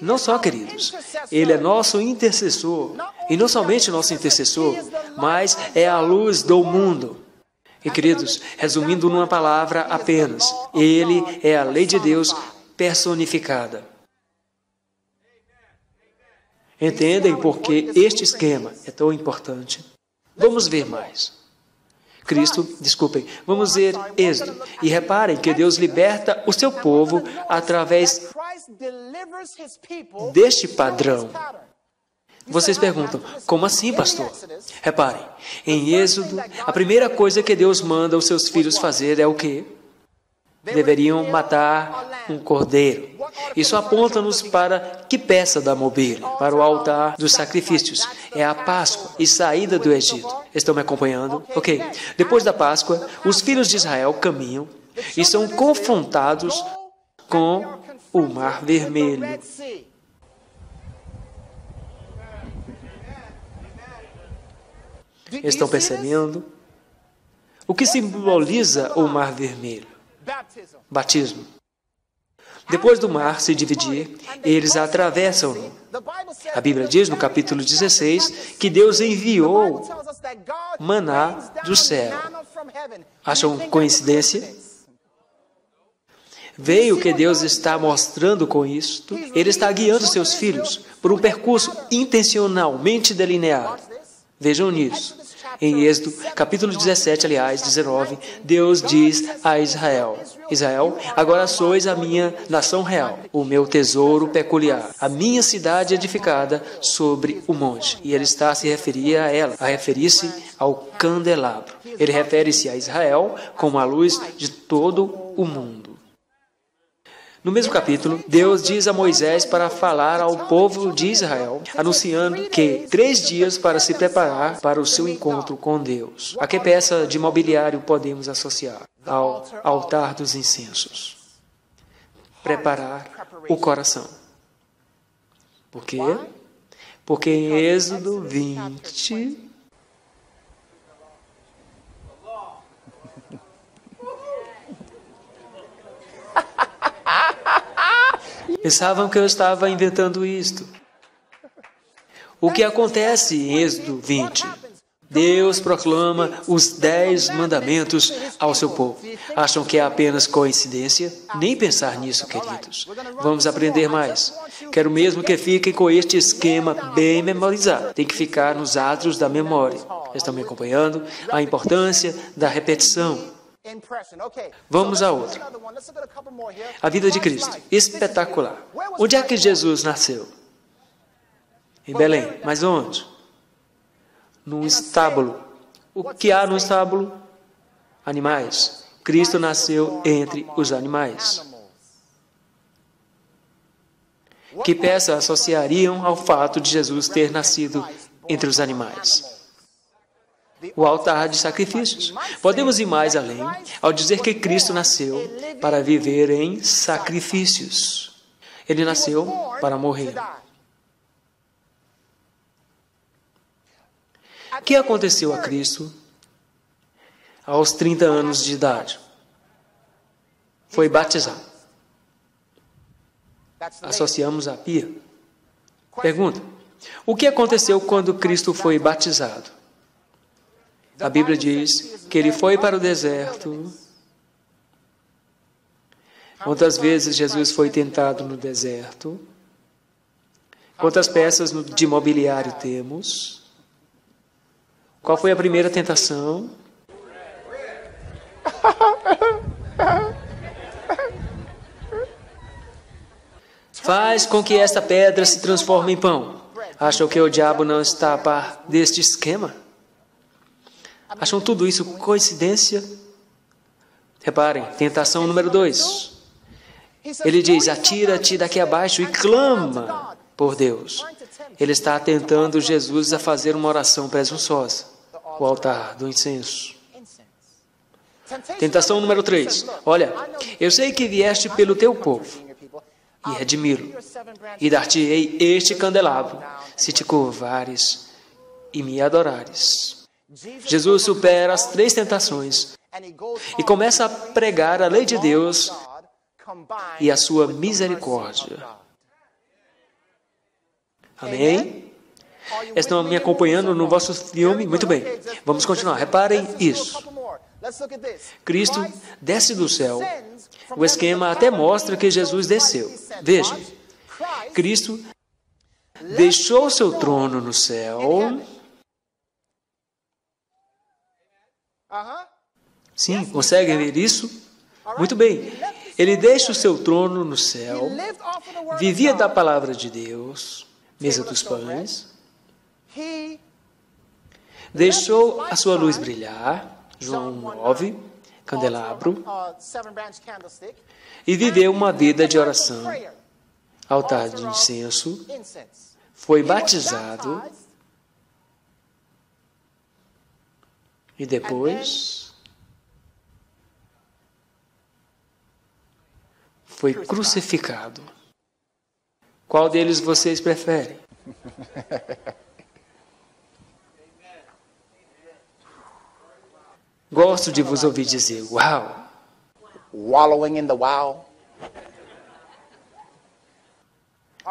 Não só, queridos, ele é nosso intercessor. E não somente nosso intercessor, mas é a luz do mundo. E, queridos, resumindo numa palavra apenas, ele é a lei de Deus personificada. Entendem por que este esquema é tão importante? Vamos ver mais. Vamos ver Êxodo. E reparem que Deus liberta o seu povo através deste padrão. Vocês perguntam, como assim, pastor? Reparem, em Êxodo, a primeira coisa que Deus manda os seus filhos fazer é o quê? Deveriam matar um cordeiro. Isso aponta-nos para que peça da mobília? Para o altar dos sacrifícios. É a Páscoa e saída do Egito. Estão me acompanhando? Ok. Depois da Páscoa, os filhos de Israel caminham e são confrontados com o Mar Vermelho. Estão percebendo? O que simboliza o Mar Vermelho? Batismo. Depois do mar se dividir, eles atravessam-no. A Bíblia diz no capítulo 16 que Deus enviou maná do céu. Acham coincidência? Veio o que Deus está mostrando com isto. Ele está guiando seus filhos por um percurso intencionalmente delineado. Vejam nisso. Em Êxodo, capítulo 17, aliás, 19, Deus diz a Israel: Israel, agora sois a minha nação real, o meu tesouro peculiar, a minha cidade edificada sobre o monte. E ele está a se referir a ela, a referir-se ao candelabro. Ele refere-se a Israel como a luz de todo o mundo. No mesmo capítulo, Deus diz a Moisés para falar ao povo de Israel, anunciando que 3 dias para se preparar para o seu encontro com Deus. A que peça de mobiliário podemos associar? Ao altar dos incensos. Preparar o coração. Por quê? Porque em Êxodo 20... Pensavam que eu estava inventando isto. O que acontece em Êxodo 20? Deus proclama os 10 mandamentos ao seu povo. Acham que é apenas coincidência? Nem pensar nisso, queridos. Vamos aprender mais. Quero mesmo que fiquem com este esquema bem memorizado. Tem que ficar nos átrios da memória. Estão me acompanhando? A importância da repetição. Vamos a outra. A vida de Cristo. Espetacular. Onde é que Jesus nasceu? Em Belém. Mas onde? Num estábulo. O que há no estábulo? Animais. Cristo nasceu entre os animais. Que peça associariam ao fato de Jesus ter nascido entre os animais? O altar de sacrifícios. Podemos ir mais além ao dizer que Cristo nasceu para viver em sacrifícios. Ele nasceu para morrer. O que aconteceu a Cristo aos 30 anos de idade? Foi batizado. Associamos a pia. Pergunta: o que aconteceu quando Cristo foi batizado? A Bíblia diz que ele foi para o deserto. Quantas vezes Jesus foi tentado no deserto? Quantas peças de mobiliário temos? Qual foi a primeira tentação? Faz com que esta pedra se transforme em pão. Acham que o diabo não está a par deste esquema? Acham tudo isso coincidência? Reparem, tentação número 2. Ele diz: atira-te daqui abaixo e clama por Deus. Ele está tentando Jesus a fazer uma oração presunçosa. O altar do incenso. Tentação número 3. Olha, eu sei que vieste pelo teu povo, e redimi-lo, e dar-te-ei este candelabro, se te curvares e me adorares. Jesus supera as 3 tentações e começa a pregar a lei de Deus e a sua misericórdia. Amém? Estão me acompanhando no vosso filme? Muito bem. Vamos continuar. Reparem isso. Cristo desce do céu. O esquema até mostra que Jesus desceu. Veja. Cristo deixou seu trono no céu. Sim, conseguem ver isso? Muito bem. Ele deixa o seu trono no céu, vivia da palavra de Deus, mesa dos pães, deixou a sua luz brilhar, João 9, candelabro, e viveu uma vida de oração, altar de incenso, foi batizado, e depois foi crucificado. Qual deles vocês preferem? Gosto de vos ouvir dizer, uau. Wallowing in the wow.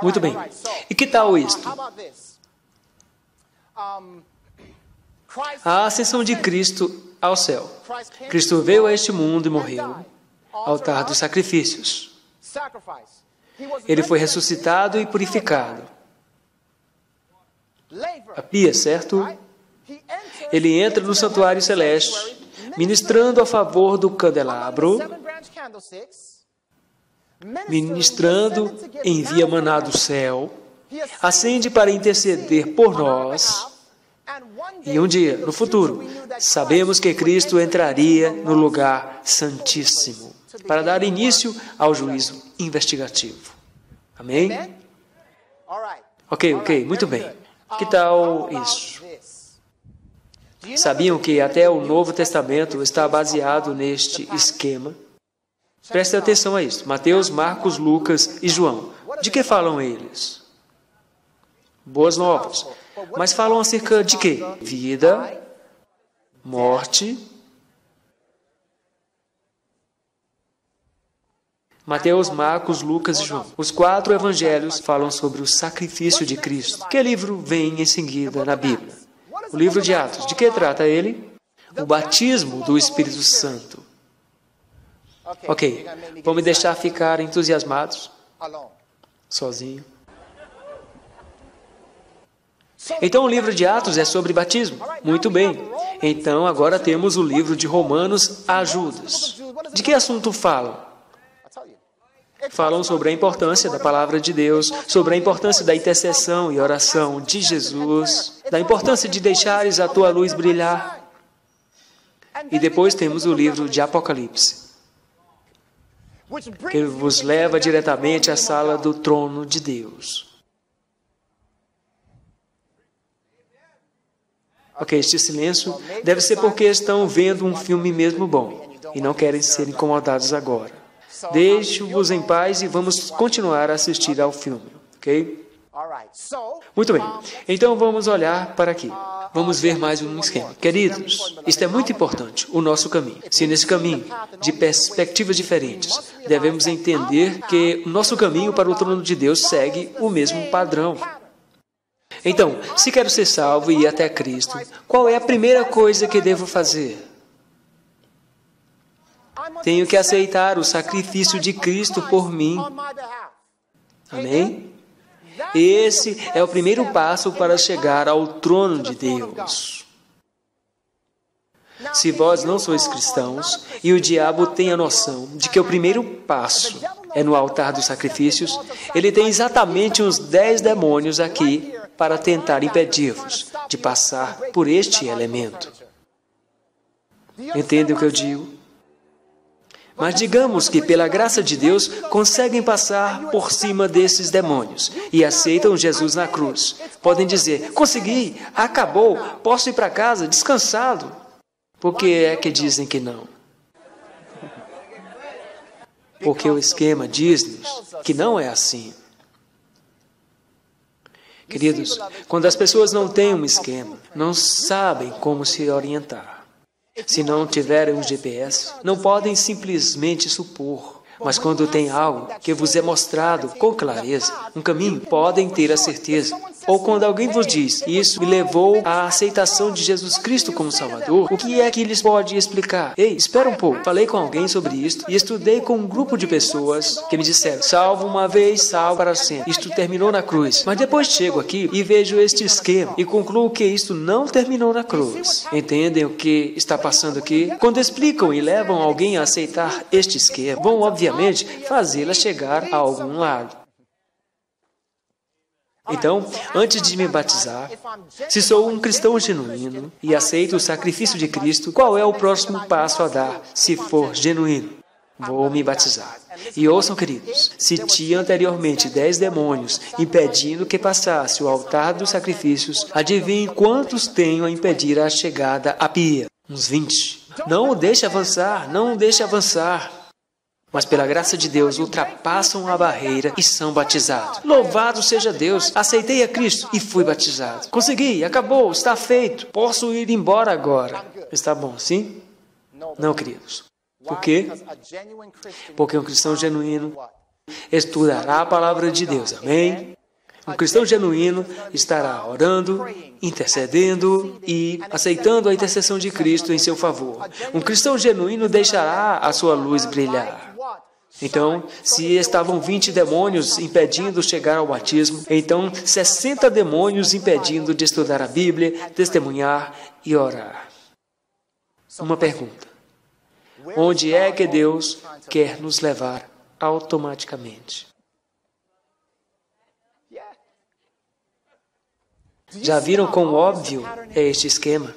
Muito bem. E que tal isto? A ascensão de Cristo ao céu. Cristo veio a este mundo e morreu. Altar dos sacrifícios. Ele foi ressuscitado e purificado. A pia, certo? Ele entra no santuário celeste, ministrando a favor do candelabro, ministrando, envia maná do céu, ascende para interceder por nós, e um dia, no futuro, sabemos que Cristo entraria no lugar santíssimo para dar início ao juízo investigativo. Amém? Ok, muito bem. Que tal isso? Sabiam que até o Novo Testamento está baseado neste esquema? Prestem atenção a isso. Mateus, Marcos, Lucas e João. De que falam eles? Boas novas. Mas falam acerca de quê? Vida, morte. Mateus, Marcos, Lucas e João. Os 4 evangelhos falam sobre o sacrifício de Cristo. Que livro vem em seguida na Bíblia? O livro de Atos. De que trata ele? O batismo do Espírito Santo. Ok, vão me deixar ficar entusiasmados? Sozinho. Então o livro de Atos é sobre batismo. Muito bem. Então agora temos o livro de Romanos a Judas. De que assunto falam? Falam sobre a importância da palavra de Deus, sobre a importância da intercessão e oração de Jesus, da importância de deixares a tua luz brilhar. E depois temos o livro de Apocalipse, que vos leva diretamente à sala do trono de Deus. Ok, este silêncio deve ser porque estão vendo um filme mesmo bom e não querem ser incomodados agora. Deixo-vos em paz e vamos continuar a assistir ao filme, ok? Muito bem, então vamos olhar para aqui. Vamos ver mais um esquema. Queridos, isto é muito importante, o nosso caminho. Se nesse caminho, de perspectivas diferentes, devemos entender que o nosso caminho para o trono de Deus segue o mesmo padrão. Então, se quero ser salvo e ir até Cristo, qual é a primeira coisa que devo fazer? Tenho que aceitar o sacrifício de Cristo por mim. Amém? Esse é o primeiro passo para chegar ao trono de Deus. Se vós não sois cristãos e o diabo tem a noção de que o primeiro passo é no altar dos sacrifícios, ele tem exatamente uns 10 demônios aqui para tentar impedir-vos de passar por este elemento. Entendem o que eu digo? Mas digamos que, pela graça de Deus, conseguem passar por cima desses demônios e aceitam Jesus na cruz. Podem dizer, consegui, acabou, posso ir para casa descansado. Por que é que dizem que não? Porque o esquema diz-nos que não é assim. Queridos, quando as pessoas não têm um esquema, não sabem como se orientar. Se não tiverem um GPS, não podem simplesmente supor. Mas quando tem algo que vos é mostrado com clareza, um caminho, podem ter a certeza. Ou quando alguém vos diz, isso me levou à aceitação de Jesus Cristo como Salvador, o que é que lhes pode explicar? Ei, espera um pouco, falei com alguém sobre isto e estudei com um grupo de pessoas que me disseram, salvo uma vez, salvo para sempre. Isto terminou na cruz. Mas depois chego aqui e vejo este esquema e concluo que isto não terminou na cruz. Entendem o que está passando aqui? Quando explicam e levam alguém a aceitar este esquema, vão obviamente fazê-la chegar a algum lado. Então, antes de me batizar, se sou um cristão genuíno e aceito o sacrifício de Cristo, qual é o próximo passo a dar se for genuíno? Vou me batizar. E ouçam, queridos, se tinha anteriormente 10 demônios impedindo que passasse o altar dos sacrifícios, adivinhem quantos tenho a impedir a chegada à pia? Uns 20. Não o deixe avançar, não o deixe avançar. Mas pela graça de Deus ultrapassam a barreira e são batizados. Louvado seja Deus! Aceitei a Cristo e fui batizado. Consegui, acabou, está feito. Posso ir embora agora. Está bom, sim? Não, queridos. Por quê? Porque um cristão genuíno estudará a palavra de Deus. Amém? Um cristão genuíno estará orando, intercedendo e aceitando a intercessão de Cristo em seu favor. Um cristão genuíno deixará a sua luz brilhar. Então, se estavam 20 demônios impedindo chegar ao batismo, então 60 demônios impedindo de estudar a Bíblia, testemunhar e orar. Uma pergunta: onde é que Deus quer nos levar automaticamente? Já viram quão óbvio é este esquema?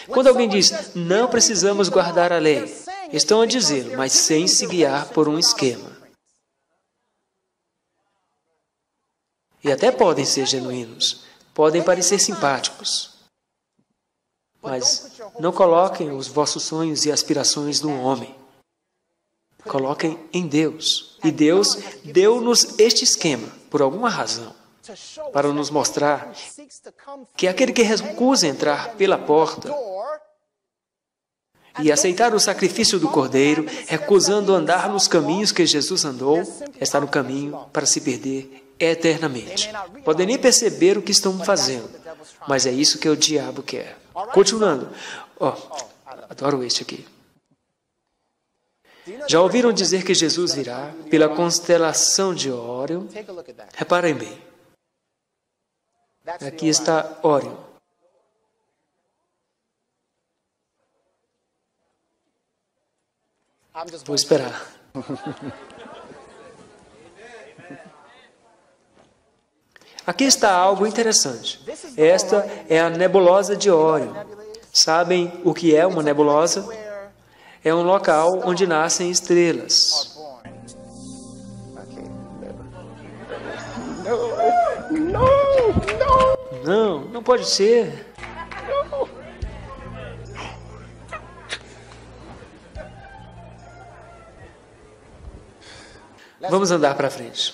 Quando alguém diz, não precisamos guardar a lei, estão a dizer, mas sem se guiar por um esquema. E até podem ser genuínos, podem parecer simpáticos, mas não coloquem os vossos sonhos e aspirações no homem. Coloquem em Deus. E Deus deu-nos este esquema, por alguma razão, para nos mostrar que aquele que recusa entrar pela porta e aceitar o sacrifício do Cordeiro, recusando andar nos caminhos que Jesus andou, está no caminho para se perder eternamente. Podem nem perceber o que estão fazendo, mas é isso que o diabo quer. Continuando. Adoro este aqui. Já ouviram dizer que Jesus virá pela constelação de Órion? Reparem bem. Aqui está Órion. Vou esperar. Aqui está algo interessante. Esta é a nebulosa de Órion. Sabem o que é uma nebulosa? É um local onde nascem estrelas. Não pode ser. Vamos andar para frente.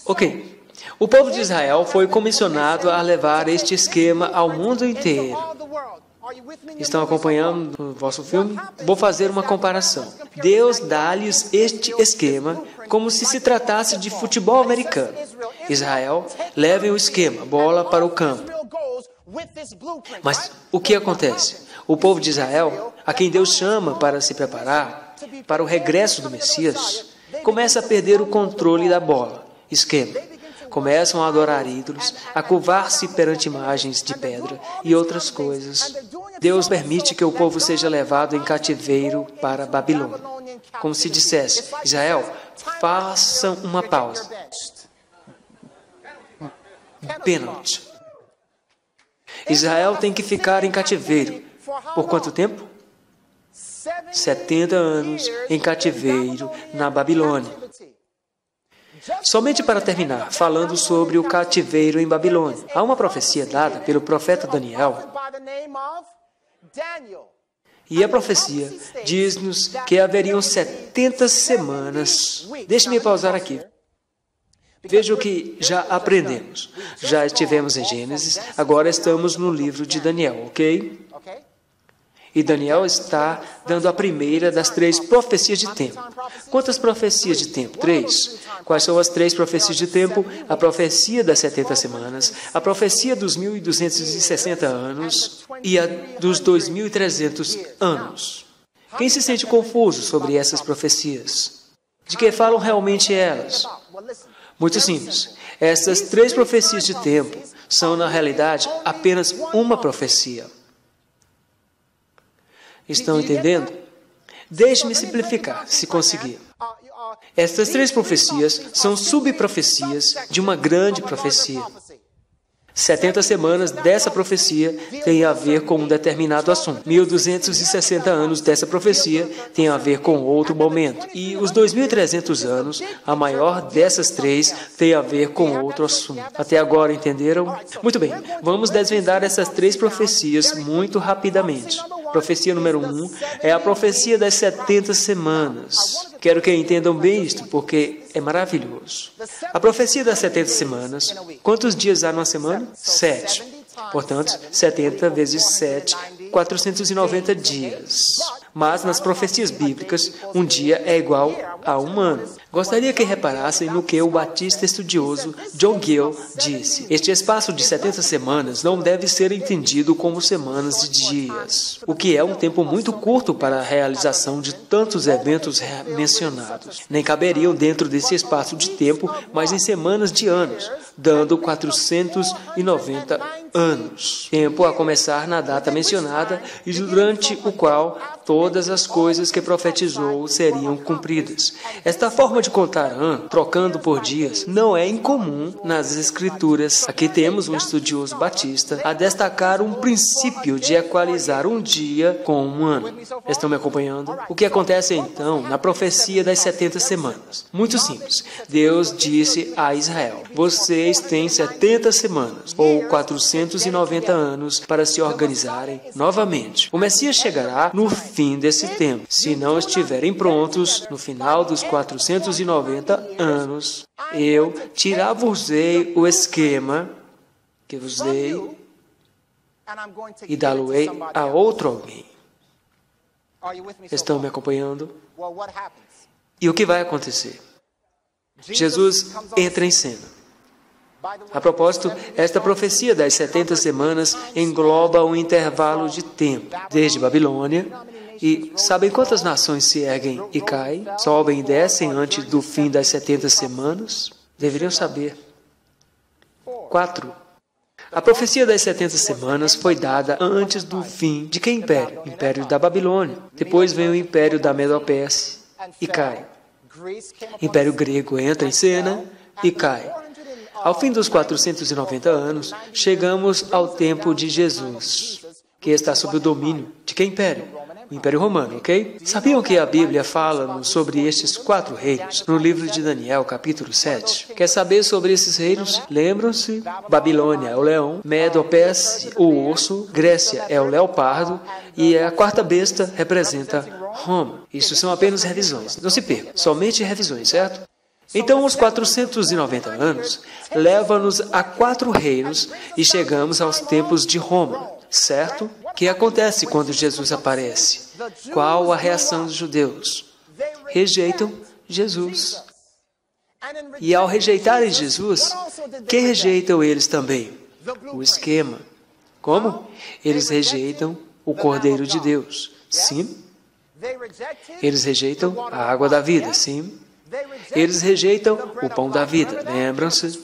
Ok. O povo de Israel foi comissionado a levar este esquema ao mundo inteiro. Estão acompanhando o vosso filme? Vou fazer uma comparação. Deus dá-lhes este esquema como se tratasse de futebol americano. Israel, levem o esquema, bola para o campo. Mas o que acontece? O povo de Israel, a quem Deus chama para se preparar para o regresso do Messias, começa a perder o controle da bola, esquema. Começam a adorar ídolos, a curvar-se perante imagens de pedra e outras coisas. Deus permite que o povo seja levado em cativeiro para a Babilônia. Como se dissesse, Israel, façam uma pausa. Pênalti. Israel tem que ficar em cativeiro. Por quanto tempo? 70 anos em cativeiro na Babilônia. Somente para terminar, falando sobre o cativeiro em Babilônia. Há uma profecia dada pelo profeta Daniel. E a profecia diz-nos que haveriam 70 semanas. Deixe-me pausar aqui. Veja o que já aprendemos. Já estivemos em Gênesis, agora estamos no livro de Daniel, ok? E Daniel está dando a primeira das 3 profecias de tempo. Quantas profecias de tempo? 3. Quais são as 3 profecias de tempo? A profecia das 70 semanas, a profecia dos 1.260 anos e a dos 2.300 anos. Quem se sente confuso sobre essas profecias? De que falam realmente elas? Muito simples. Essas 3 profecias de tempo são, na realidade, apenas uma profecia. Estão entendendo? Deixe-me simplificar, se conseguir. Estas 3 profecias são subprofecias de uma grande profecia. 70 semanas dessa profecia têm a ver com um determinado assunto. 1.260 anos dessa profecia têm a ver com outro momento. E os 2.300 anos, a maior dessas 3, tem a ver com outro assunto. Até agora, entenderam? Muito bem, vamos desvendar essas 3 profecias muito rapidamente. Profecia número 1 é a profecia das 70 semanas. Quero que entendam bem isto, porque é maravilhoso. A profecia das 70 semanas, quantos dias há numa semana? 7. Portanto, 70 vezes 7, 490 dias. Mas nas profecias bíblicas, um dia é igual a um ano. Gostaria que reparassem no que o batista estudioso John Gill disse. Este espaço de 70 semanas não deve ser entendido como semanas de dias, o que é um tempo muito curto para a realização de tantos eventos mencionados. Nem caberiam dentro desse espaço de tempo, mas em semanas de anos, dando 490 anos. Tempo a começar na data mencionada e durante o qual todas as coisas que profetizou seriam cumpridas. Esta forma de contar ano, trocando por dias, não é incomum nas Escrituras. Aqui temos um estudioso batista a destacar um princípio de equalizar um dia com um ano. Estão me acompanhando? O que acontece então na profecia das 70 semanas? Muito simples. Deus disse a Israel: vocês têm 70 semanas, ou 490 anos, para se organizarem novamente. O Messias chegará no fim desse tempo. Se não estiverem prontos, no final dos 490 anos, eu tirar-vos-ei o esquema que vos dei e dá-lo-ei a outro alguém. Estão me acompanhando? E o que vai acontecer? Jesus entra em cena. A propósito, esta profecia das 70 semanas engloba um intervalo de tempo, desde Babilônia. E sabem quantas nações se erguem e caem, sobem e descem antes do fim das 70 semanas? Deveriam saber. 4. A profecia das 70 semanas foi dada antes do fim de que império? O Império da Babilônia. Depois vem o Império da Medo-Pérsia e cai. O Império Grego entra em cena e cai. Ao fim dos 490 anos, chegamos ao tempo de Jesus, que está sob o domínio de que império? O Império Romano, ok? Sabiam que a Bíblia fala-nos sobre estes 4 reinos no livro de Daniel, capítulo 7? Quer saber sobre esses reinos? Lembram-se? Babilônia é o leão, Medo-Pérsia, o urso, Grécia é o leopardo e a quarta besta representa Roma. Isso são apenas revisões. Não se percam, somente revisões, certo? Então, os 490 anos levam-nos a 4 reinos e chegamos aos tempos de Roma, certo? O que acontece quando Jesus aparece? Qual a reação dos judeus? Rejeitam Jesus. E ao rejeitarem Jesus, que rejeitam eles também? O esquema. Como? Eles rejeitam o Cordeiro de Deus. Sim. Eles rejeitam a água da vida. Sim. Eles rejeitam o pão da vida, lembram-se?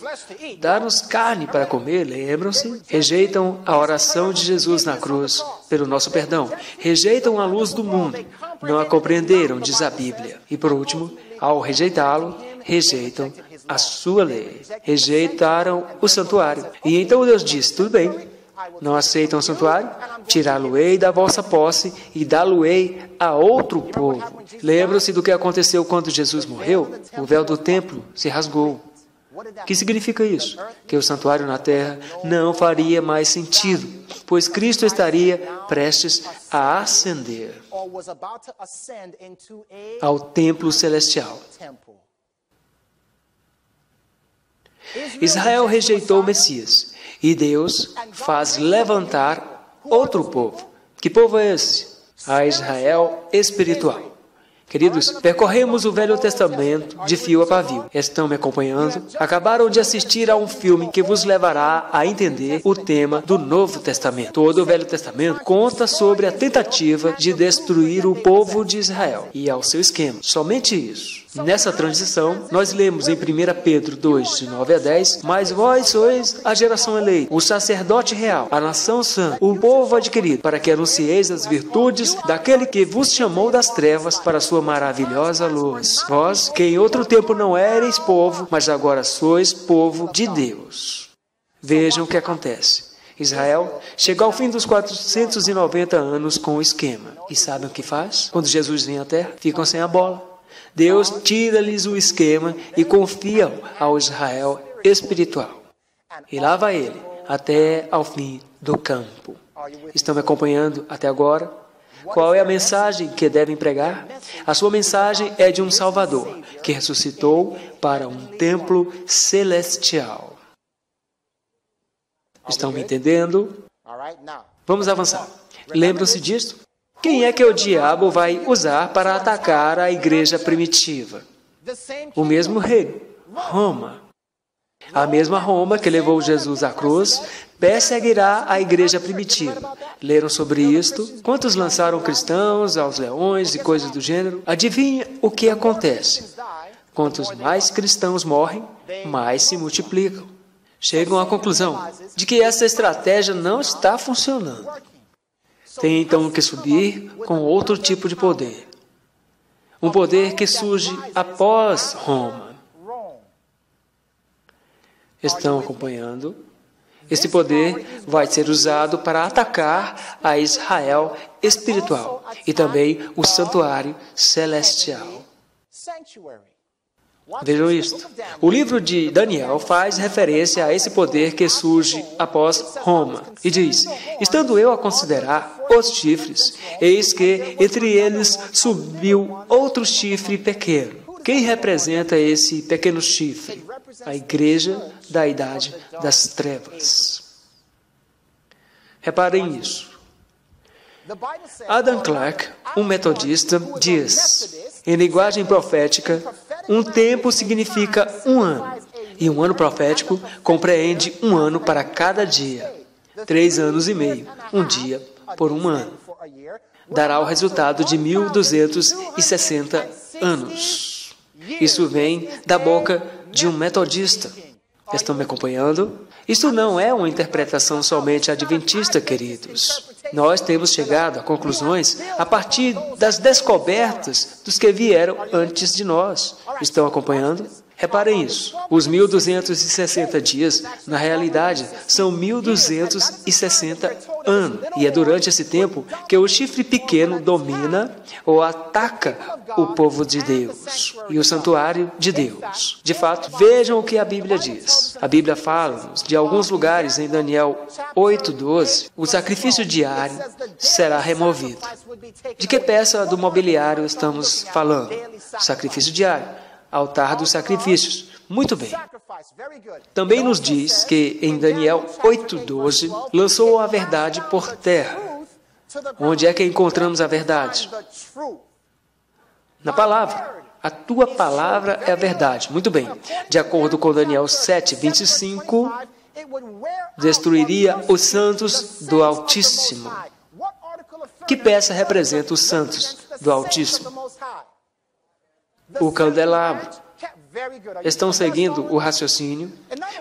Dar-nos carne para comer, lembram-se? Rejeitam a oração de Jesus na cruz pelo nosso perdão. Rejeitam a luz do mundo. Não a compreenderam, diz a Bíblia. E por último, ao rejeitá-lo, rejeitam a sua lei. Rejeitaram o santuário. E então Deus disse: tudo bem. Não aceitam o santuário? Tirá-lo-ei da vossa posse e dá-lo-ei a outro povo. Lembram-se do que aconteceu quando Jesus morreu? O véu do templo se rasgou. O que significa isso? Que o santuário na terra não faria mais sentido, pois Cristo estaria prestes a ascender ao templo celestial. Israel rejeitou o Messias. E Deus faz levantar outro povo. Que povo é esse? A Israel espiritual. Queridos, percorremos o Velho Testamento de fio a pavio. Estão me acompanhando? Acabaram de assistir a um filme que vos levará a entender o tema do Novo Testamento. Todo o Velho Testamento conta sobre a tentativa de destruir o povo de Israel e ao seu esquema. Somente isso. Nessa transição, nós lemos em 1 Pedro 2, de 9 a 10, mas vós sois a geração eleita, o sacerdote real, a nação santa, o povo adquirido, para que anuncieis as virtudes daquele que vos chamou das trevas para a sua maravilhosa luz. Vós, que em outro tempo não éreis povo, mas agora sois povo de Deus. Vejam o que acontece. Israel chega ao fim dos 490 anos com o esquema. E sabem o que faz? Quando Jesus vem à terra, ficam sem a bola. Deus tira-lhes o esquema e confia ao Israel espiritual. E lá vai ele, até ao fim do campo. Estão me acompanhando até agora? Qual é a mensagem que devem pregar? A sua mensagem é de um Salvador, que ressuscitou para um templo celestial. Estão me entendendo? Vamos avançar. Lembram-se disto? Quem é que o diabo vai usar para atacar a igreja primitiva? O mesmo rei, Roma. A mesma Roma que levou Jesus à cruz perseguirá a igreja primitiva. Leram sobre isto? Quantos lançaram cristãos aos leões e coisas do gênero? Adivinha o que acontece? Quantos mais cristãos morrem, mais se multiplicam. Chegam à conclusão de que essa estratégia não está funcionando. Tem então que subir com outro tipo de poder. Um poder que surge após Roma. Estão acompanhando? Esse poder vai ser usado para atacar a Israel espiritual e também o santuário celestial. Vejam isto. O livro de Daniel faz referência a esse poder que surge após Roma e diz: estando eu a considerar os chifres, eis que entre eles subiu outro chifre pequeno. Quem representa esse pequeno chifre? A igreja da Idade das Trevas. Reparem nisso. Adam Clarke, um metodista, diz, em linguagem profética, um tempo significa um ano, e um ano profético compreende um ano para cada dia. 3 anos e meio, um dia por um ano. Dará o resultado de 1260 anos. Isso vem da boca de um metodista. Estão me acompanhando? Isso não é uma interpretação somente adventista, queridos. Nós temos chegado a conclusões a partir das descobertas dos que vieram antes de nós. Estão acompanhando? Reparem isso. Os 1260 dias, na realidade, são 1260 anos. E é durante esse tempo que o chifre pequeno domina ou ataca o povo de Deus e o santuário de Deus. De fato, vejam o que a Bíblia diz. A Bíblia fala-nos de alguns lugares em Daniel 8:12, o sacrifício diário será removido. De que peça do mobiliário estamos falando? Sacrifício diário. Altar dos sacrifícios. Muito bem. Também nos diz que em Daniel 8:12 lançou a verdade por terra. Onde é que encontramos a verdade? Na palavra. A tua palavra é a verdade. Muito bem. De acordo com Daniel 7:25, destruiria os santos do Altíssimo. Que peça representa os santos do Altíssimo? O candelabro. Estão seguindo o raciocínio?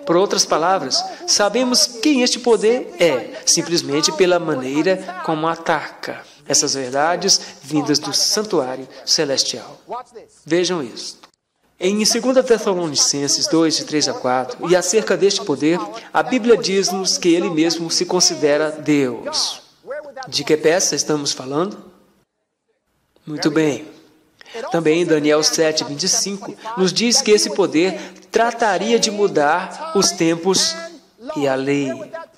Por outras palavras, sabemos quem este poder é, simplesmente pela maneira como ataca essas verdades vindas do santuário celestial. Vejam isso. Em 2 Tessalonicenses 2, de 3 a 4, e acerca deste poder, a Bíblia diz-nos que ele mesmo se considera Deus. De que peça estamos falando? Muito bem. Também em Daniel 7:25, nos diz que esse poder trataria de mudar os tempos e a lei.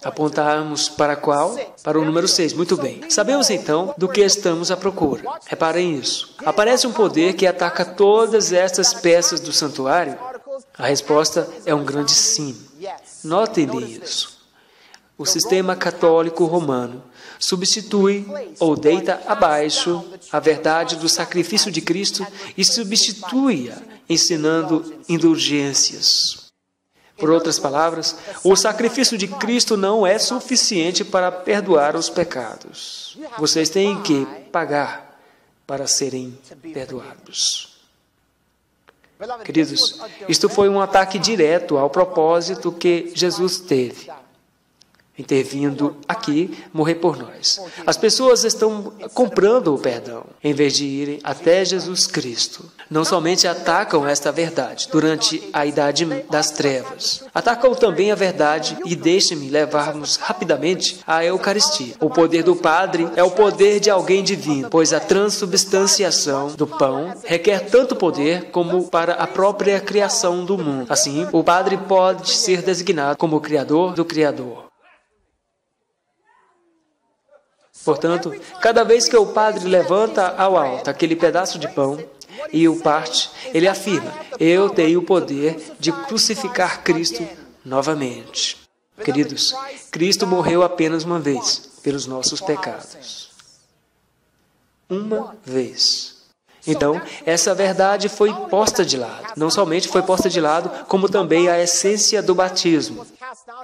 Apontarmos para qual? Para o número 6. Muito bem. Sabemos então do que estamos à procura. Reparem isso. Aparece um poder que ataca todas estas peças do santuário? A resposta é um grande sim. Notem isso. O sistema católico romano substitui ou deita abaixo a verdade do sacrifício de Cristo e substitui-a ensinando indulgências. Por outras palavras, o sacrifício de Cristo não é suficiente para perdoar os pecados. Vocês têm que pagar para serem perdoados. Queridos, isto foi um ataque direto ao propósito que Jesus teve, intervindo aqui, morrer por nós. As pessoas estão comprando o perdão, em vez de irem até Jesus Cristo. Não somente atacam esta verdade durante a Idade das Trevas, atacam também a verdade e deixem-me levarmos rapidamente à Eucaristia. O poder do Padre é o poder de alguém divino, pois a transubstanciação do pão requer tanto poder como para a própria criação do mundo. Assim, o Padre pode ser designado como o Criador do Criador. Portanto, cada vez que o padre levanta ao alto aquele pedaço de pão e o parte, ele afirma: eu tenho o poder de crucificar Cristo novamente. Queridos, Cristo morreu apenas uma vez pelos nossos pecados. uma vez. Então, essa verdade foi posta de lado. Não somente foi posta de lado, como também a essência do batismo,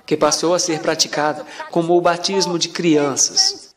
que passou a ser praticada como o batismo de crianças.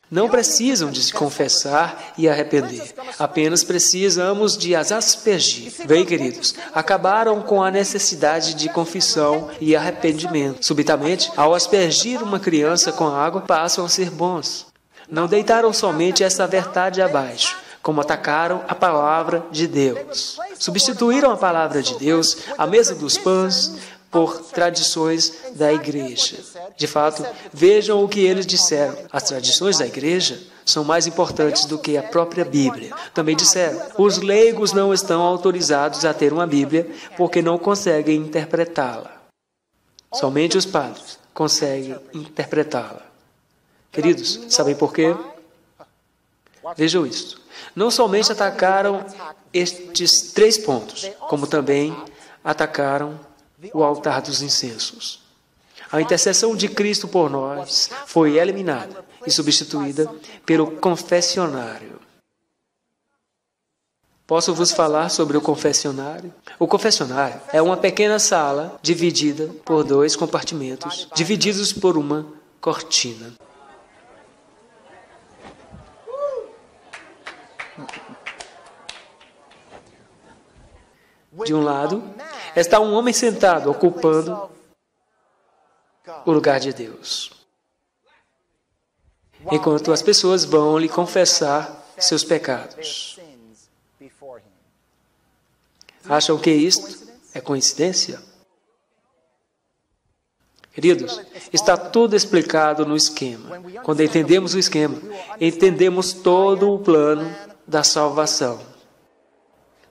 Não precisam de se confessar e arrepender. Apenas precisamos de as aspergir. Bem, queridos, acabaram com a necessidade de confissão e arrependimento. Subitamente, ao aspergir uma criança com água, passam a ser bons. Não deitaram somente essa verdade abaixo, como atacaram a palavra de Deus. Substituíram a palavra de Deus, a mesa dos pães, por tradições da igreja. De fato, vejam o que eles disseram. As tradições da igreja são mais importantes do que a própria Bíblia. Também disseram, os leigos não estão autorizados a ter uma Bíblia porque não conseguem interpretá-la. Somente os padres conseguem interpretá-la. Queridos, sabem por quê? Vejam isso. Não somente atacaram estes 3 pontos, como também atacaram o altar dos incensos. A intercessão de Cristo por nós foi eliminada e substituída pelo confessionário. Posso vos falar sobre o confessionário? O confessionário é uma pequena sala dividida por 2 compartimentos, divididos por uma cortina. De um lado, está um homem sentado, ocupando o lugar de Deus, enquanto as pessoas vão lhe confessar seus pecados. Acham que isto é coincidência? Queridos, está tudo explicado no esquema. Quando entendemos o esquema, entendemos todo o plano da salvação.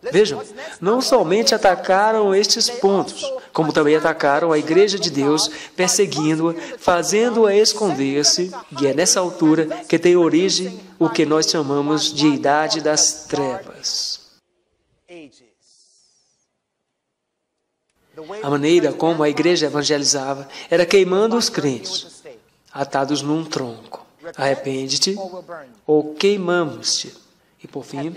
Vejam, não somente atacaram estes pontos, como também atacaram a Igreja de Deus, perseguindo-a, fazendo-a esconder-se, e é nessa altura que tem origem o que nós chamamos de Idade das Trevas. A maneira como a igreja evangelizava era queimando os crentes, atados num tronco. Arrepende-te ou queimamos-te. E por fim,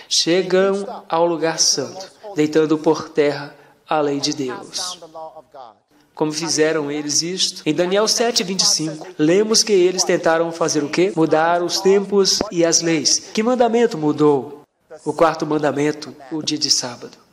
chegam ao lugar santo, deitando por terra a lei de Deus. Como fizeram eles isto? Em Daniel 7:25, lemos que eles tentaram fazer o quê? Mudar os tempos e as leis. Que mandamento mudou? O 4º mandamento, o dia de sábado.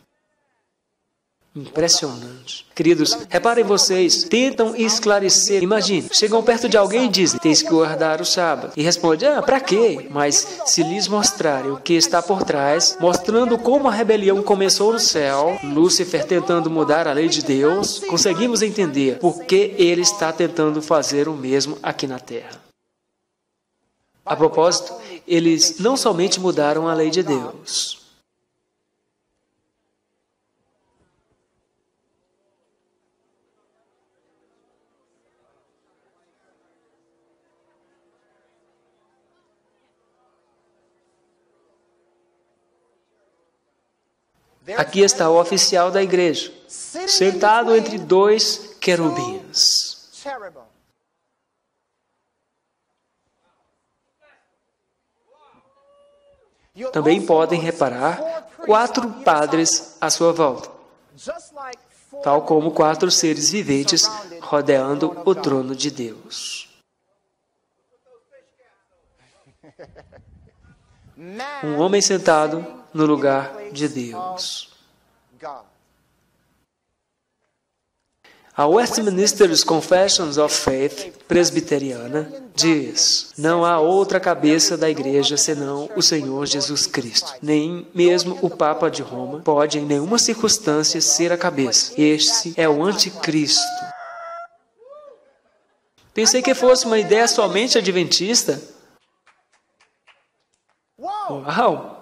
Impressionante. Queridos, reparem vocês, tentam esclarecer. Imagine, chegam perto de alguém e dizem, tens que guardar o sábado. E responde, para quê? Mas se lhes mostrarem o que está por trás, mostrando como a rebelião começou no céu, Lúcifer tentando mudar a lei de Deus, conseguimos entender por que ele está tentando fazer o mesmo aqui na terra. A propósito, eles não somente mudaram a lei de Deus, aqui está o oficial da igreja, sentado entre 2 querubins. Também podem reparar 4 padres à sua volta, tal como 4 seres viventes rodeando o trono de Deus. Um homem sentado no lugar de Deus. A Westminster Confession of Faith presbiteriana diz: não há outra cabeça da igreja senão o Senhor Jesus Cristo. Nem mesmo o Papa de Roma pode em nenhuma circunstância ser a cabeça. Este é o anticristo. Pensei que fosse uma ideia somente adventista. Uau!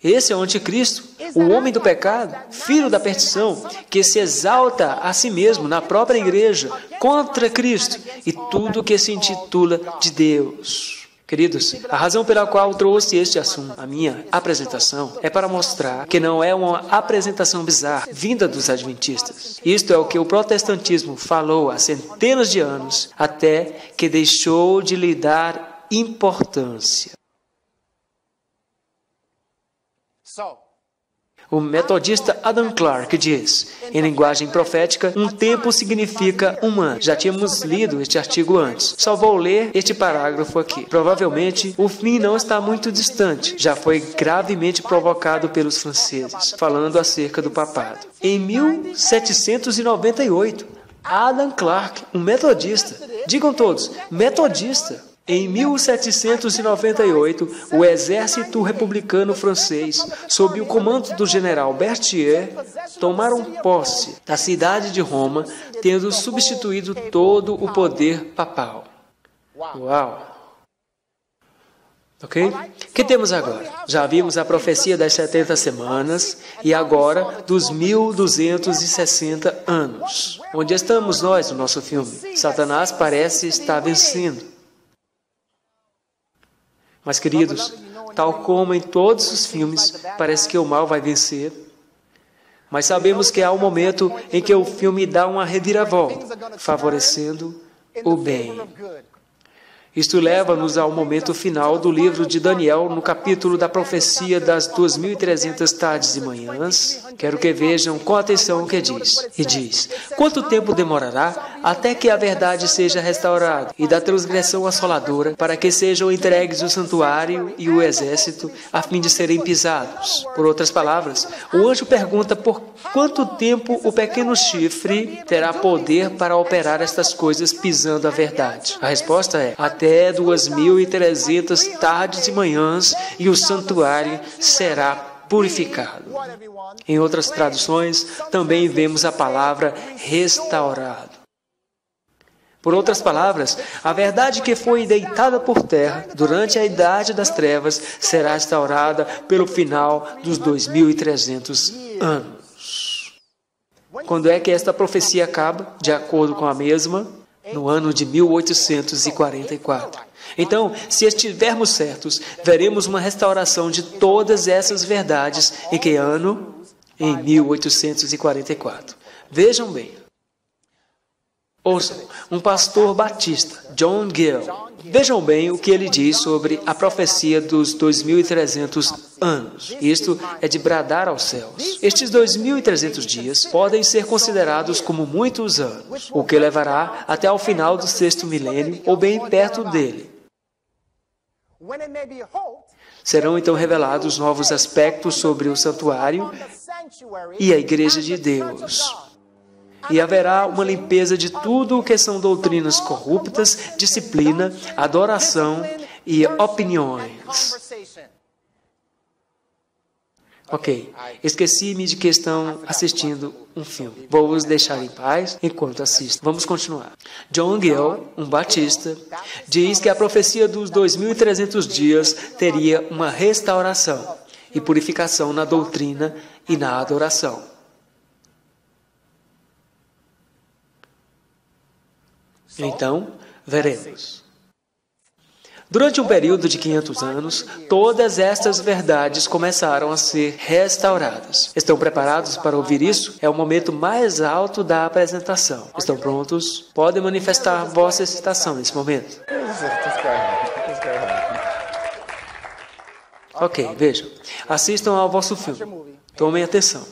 Esse é o anticristo, o homem do pecado, filho da perdição, que se exalta a si mesmo na própria igreja contra Cristo e tudo que se intitula de Deus. Queridos, a razão pela qual trouxe este assunto, a minha apresentação, é para mostrar que não é uma apresentação bizarra, vinda dos adventistas. Isto é o que o protestantismo falou há centenas de anos, até que deixou de lhe dar importância. O metodista Adam Clarke diz, em linguagem profética, um tempo significa um ano. Já tínhamos lido este artigo antes. Só vou ler este parágrafo aqui. Provavelmente, o fim não está muito distante. Já foi gravemente provocado pelos franceses, falando acerca do papado. Em 1798, Adam Clarke, um metodista, digam todos, metodista. Em 1798, o exército republicano francês, sob o comando do general Berthier, tomaram posse da cidade de Roma, tendo substituído todo o poder papal. Uau! Ok? O que temos agora? Já vimos a profecia das 70 semanas e agora dos 1260 anos. Onde estamos nós no nosso filme? Satanás parece estar vencendo. Mas, queridos, tal como em todos os filmes, parece que o mal vai vencer. Mas sabemos que há um momento em que o filme dá uma reviravolta, favorecendo o bem. Isto leva-nos ao momento final do livro de Daniel, no capítulo da profecia das 2300 tardes e manhãs. Quero que vejam com atenção o que diz. E diz, quanto tempo demorará até que a verdade seja restaurada e da transgressão assoladora, para que sejam entregues o santuário e o exército, a fim de serem pisados? Por outras palavras, o anjo pergunta por quanto tempo o pequeno chifre terá poder para operar estas coisas pisando a verdade. A resposta é, até 2300 tardes e manhãs, e o santuário será purificado. Em outras traduções, também vemos a palavra restaurado. Por outras palavras, a verdade que foi deitada por terra durante a Idade das Trevas será restaurada pelo final dos 2300 anos. Quando é que esta profecia acaba? De acordo com a mesma, no ano de 1844. Então, se estivermos certos, veremos uma restauração de todas essas verdades. Em que ano? Em 1844. Vejam bem. Ouçam, um pastor batista, John Gill. Vejam bem o que ele diz sobre a profecia dos 2300 anos. Isto é de bradar aos céus. Estes 2300 dias podem ser considerados como muitos anos, o que levará até ao final do 6º milênio, ou bem perto dele. Serão então revelados novos aspectos sobre o santuário e a Igreja de Deus. E haverá uma limpeza de tudo o que são doutrinas corruptas, disciplina, adoração e opiniões. Ok, esqueci-me de que estão assistindo um filme. Vou os deixar em paz enquanto assistem. Vamos continuar. John Gill, um batista, diz que a profecia dos 2300 dias teria uma restauração e purificação na doutrina e na adoração. Então, veremos. Durante um período de 500 anos, todas estas verdades começaram a ser restauradas. Estão preparados para ouvir isso? É o momento mais alto da apresentação. Estão prontos? Podem manifestar vossa excitação nesse momento. Ok, vejam. Assistam ao vosso filme. Tomem atenção.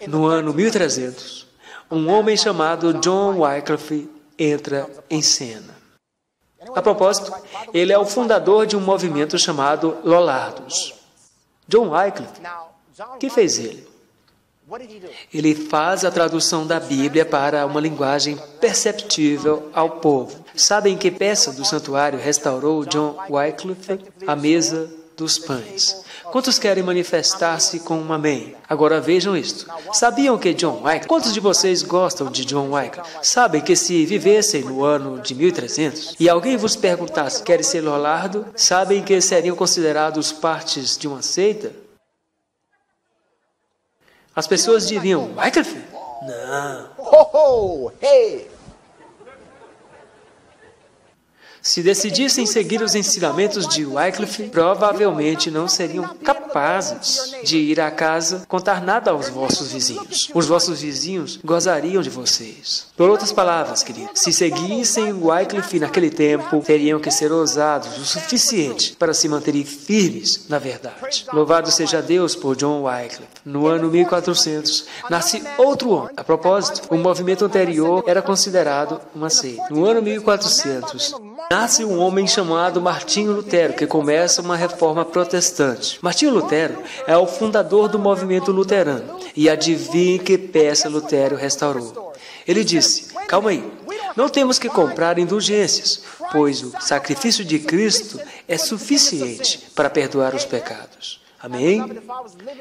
No ano 1300, um homem chamado John Wycliffe entra em cena. A propósito, ele é o fundador de um movimento chamado Lollardos. John Wycliffe, o que fez ele? Ele faz a tradução da Bíblia para uma linguagem perceptível ao povo. Sabem que peça do santuário restaurou John Wycliffe? A mesa dos pães. Quantos querem manifestar-se com um amém? Agora vejam isto. Sabiam que John Wycliffe... Quantos de vocês gostam de John Wycliffe? Sabem que se vivessem no ano de 1300 e alguém vos perguntasse, quer ser Lollardo? Sabem que seriam considerados partes de uma seita? As pessoas diriam, Wycliffe? Não. Se decidissem seguir os ensinamentos de Wycliffe, provavelmente não seriam capazes de ir à casa contar nada aos vossos vizinhos. Os vossos vizinhos gozariam de vocês. Por outras palavras, queridos, se seguissem Wycliffe naquele tempo, teriam que ser ousados o suficiente para se manterem firmes na verdade. Louvado seja Deus por John Wycliffe. No ano 1400, nasce outro homem. A propósito, o movimento anterior era considerado uma seita. No ano 1400, nasce um homem chamado Martinho Lutero, que começa uma reforma protestante. Martinho Lutero é o fundador do movimento luterano. E adivinhe que peça Lutero restaurou. Ele disse: calma aí, não temos que comprar indulgências, pois o sacrifício de Cristo é suficiente para perdoar os pecados. Amém?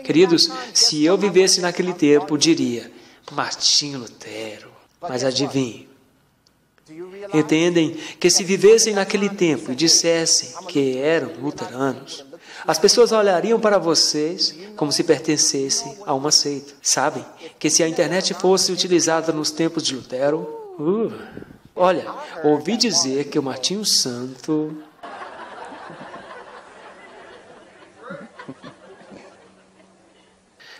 Queridos, se eu vivesse naquele tempo, diria: Martinho Lutero. Mas adivinhe, entendem que se vivessem naquele tempo e dissessem que eram luteranos, as pessoas olhariam para vocês como se pertencessem a uma seita. Sabem que se a internet fosse utilizada nos tempos de Lutero, olha, ouvi dizer que o Martinho Santo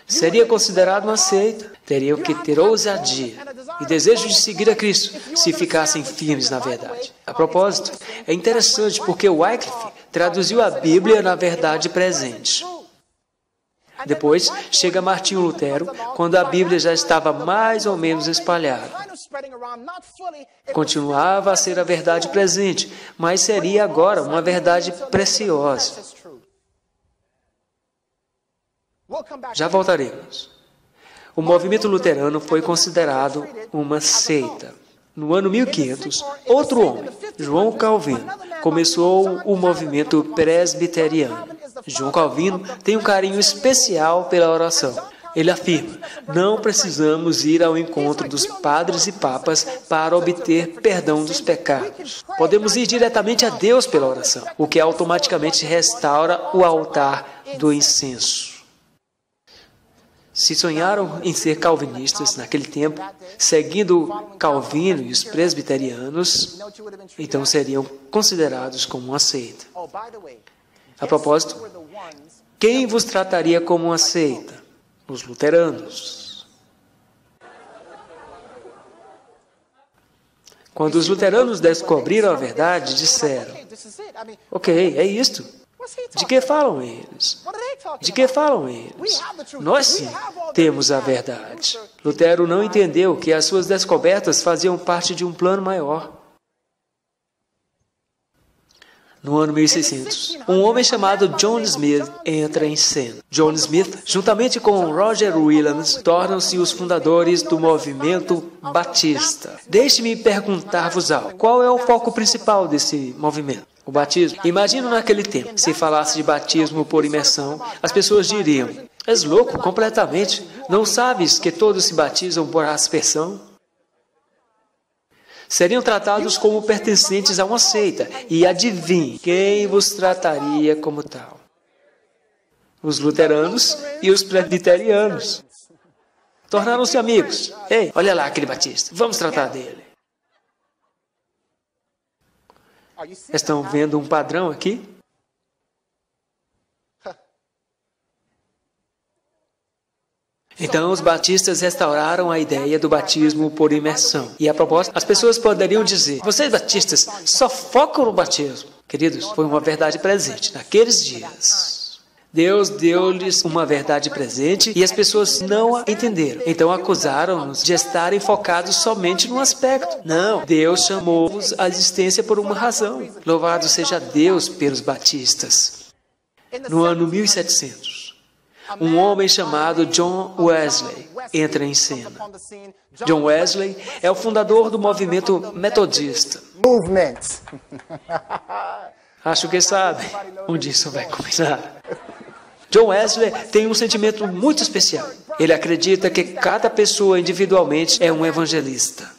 seria considerado uma seita. Teriam que ter ousadia e desejo de seguir a Cristo se ficassem firmes na verdade. A propósito, é interessante porque Wycliffe traduziu a Bíblia na verdade presente. Depois chega Martinho Lutero, quando a Bíblia já estava mais ou menos espalhada. Continuava a ser a verdade presente, mas seria agora uma verdade preciosa. Já voltaremos. O movimento luterano foi considerado uma seita. No ano 1500, outro homem, João Calvino, começou o movimento presbiteriano. João Calvino tem um carinho especial pela oração. Ele afirma: não precisamos ir ao encontro dos padres e papas para obter perdão dos pecados. Podemos ir diretamente a Deus pela oração, o que automaticamente restaura o altar do incenso. Se sonharam em ser calvinistas naquele tempo, seguindo Calvino e os presbiterianos, então seriam considerados como uma seita. A propósito, quem vos trataria como uma seita? Os luteranos. Quando os luteranos descobriram a verdade, disseram: ok, é isto. De que falam eles? De que falam eles? Nós sim temos a verdade. Lutero não entendeu que as suas descobertas faziam parte de um plano maior. No ano 1600, um homem chamado John Smith entra em cena. John Smith, juntamente com Roger Williams, tornam-se os fundadores do movimento batista. Deixe-me perguntar-vos algo. Qual é o foco principal desse movimento? O batismo. Imagino naquele tempo, se falasse de batismo por imersão, as pessoas diriam: és louco completamente? Não sabes que todos se batizam por aspersão? Seriam tratados como pertencentes a uma seita. E adivinhe, quem vos trataria como tal? Os luteranos e os presbiterianos. Tornaram-se amigos. Ei, olha lá aquele batista, vamos tratar dele. Estão vendo um padrão aqui? Então, os batistas restauraram a ideia do batismo por imersão. E a propósito, as pessoas poderiam dizer: vocês batistas só focam no batismo. Queridos, foi uma verdade presente naqueles dias. Deus deu-lhes uma verdade presente e as pessoas não a entenderam. Então acusaram-nos de estarem focados somente num aspecto. Não, Deus chamou-os à existência por uma razão. Louvado seja Deus pelos batistas. No ano 1700, um homem chamado John Wesley entra em cena. John Wesley é o fundador do movimento metodista. Acho que sabe onde isso vai começar. John Wesley tem um sentimento muito especial. Ele acredita que cada pessoa individualmente é um evangelista.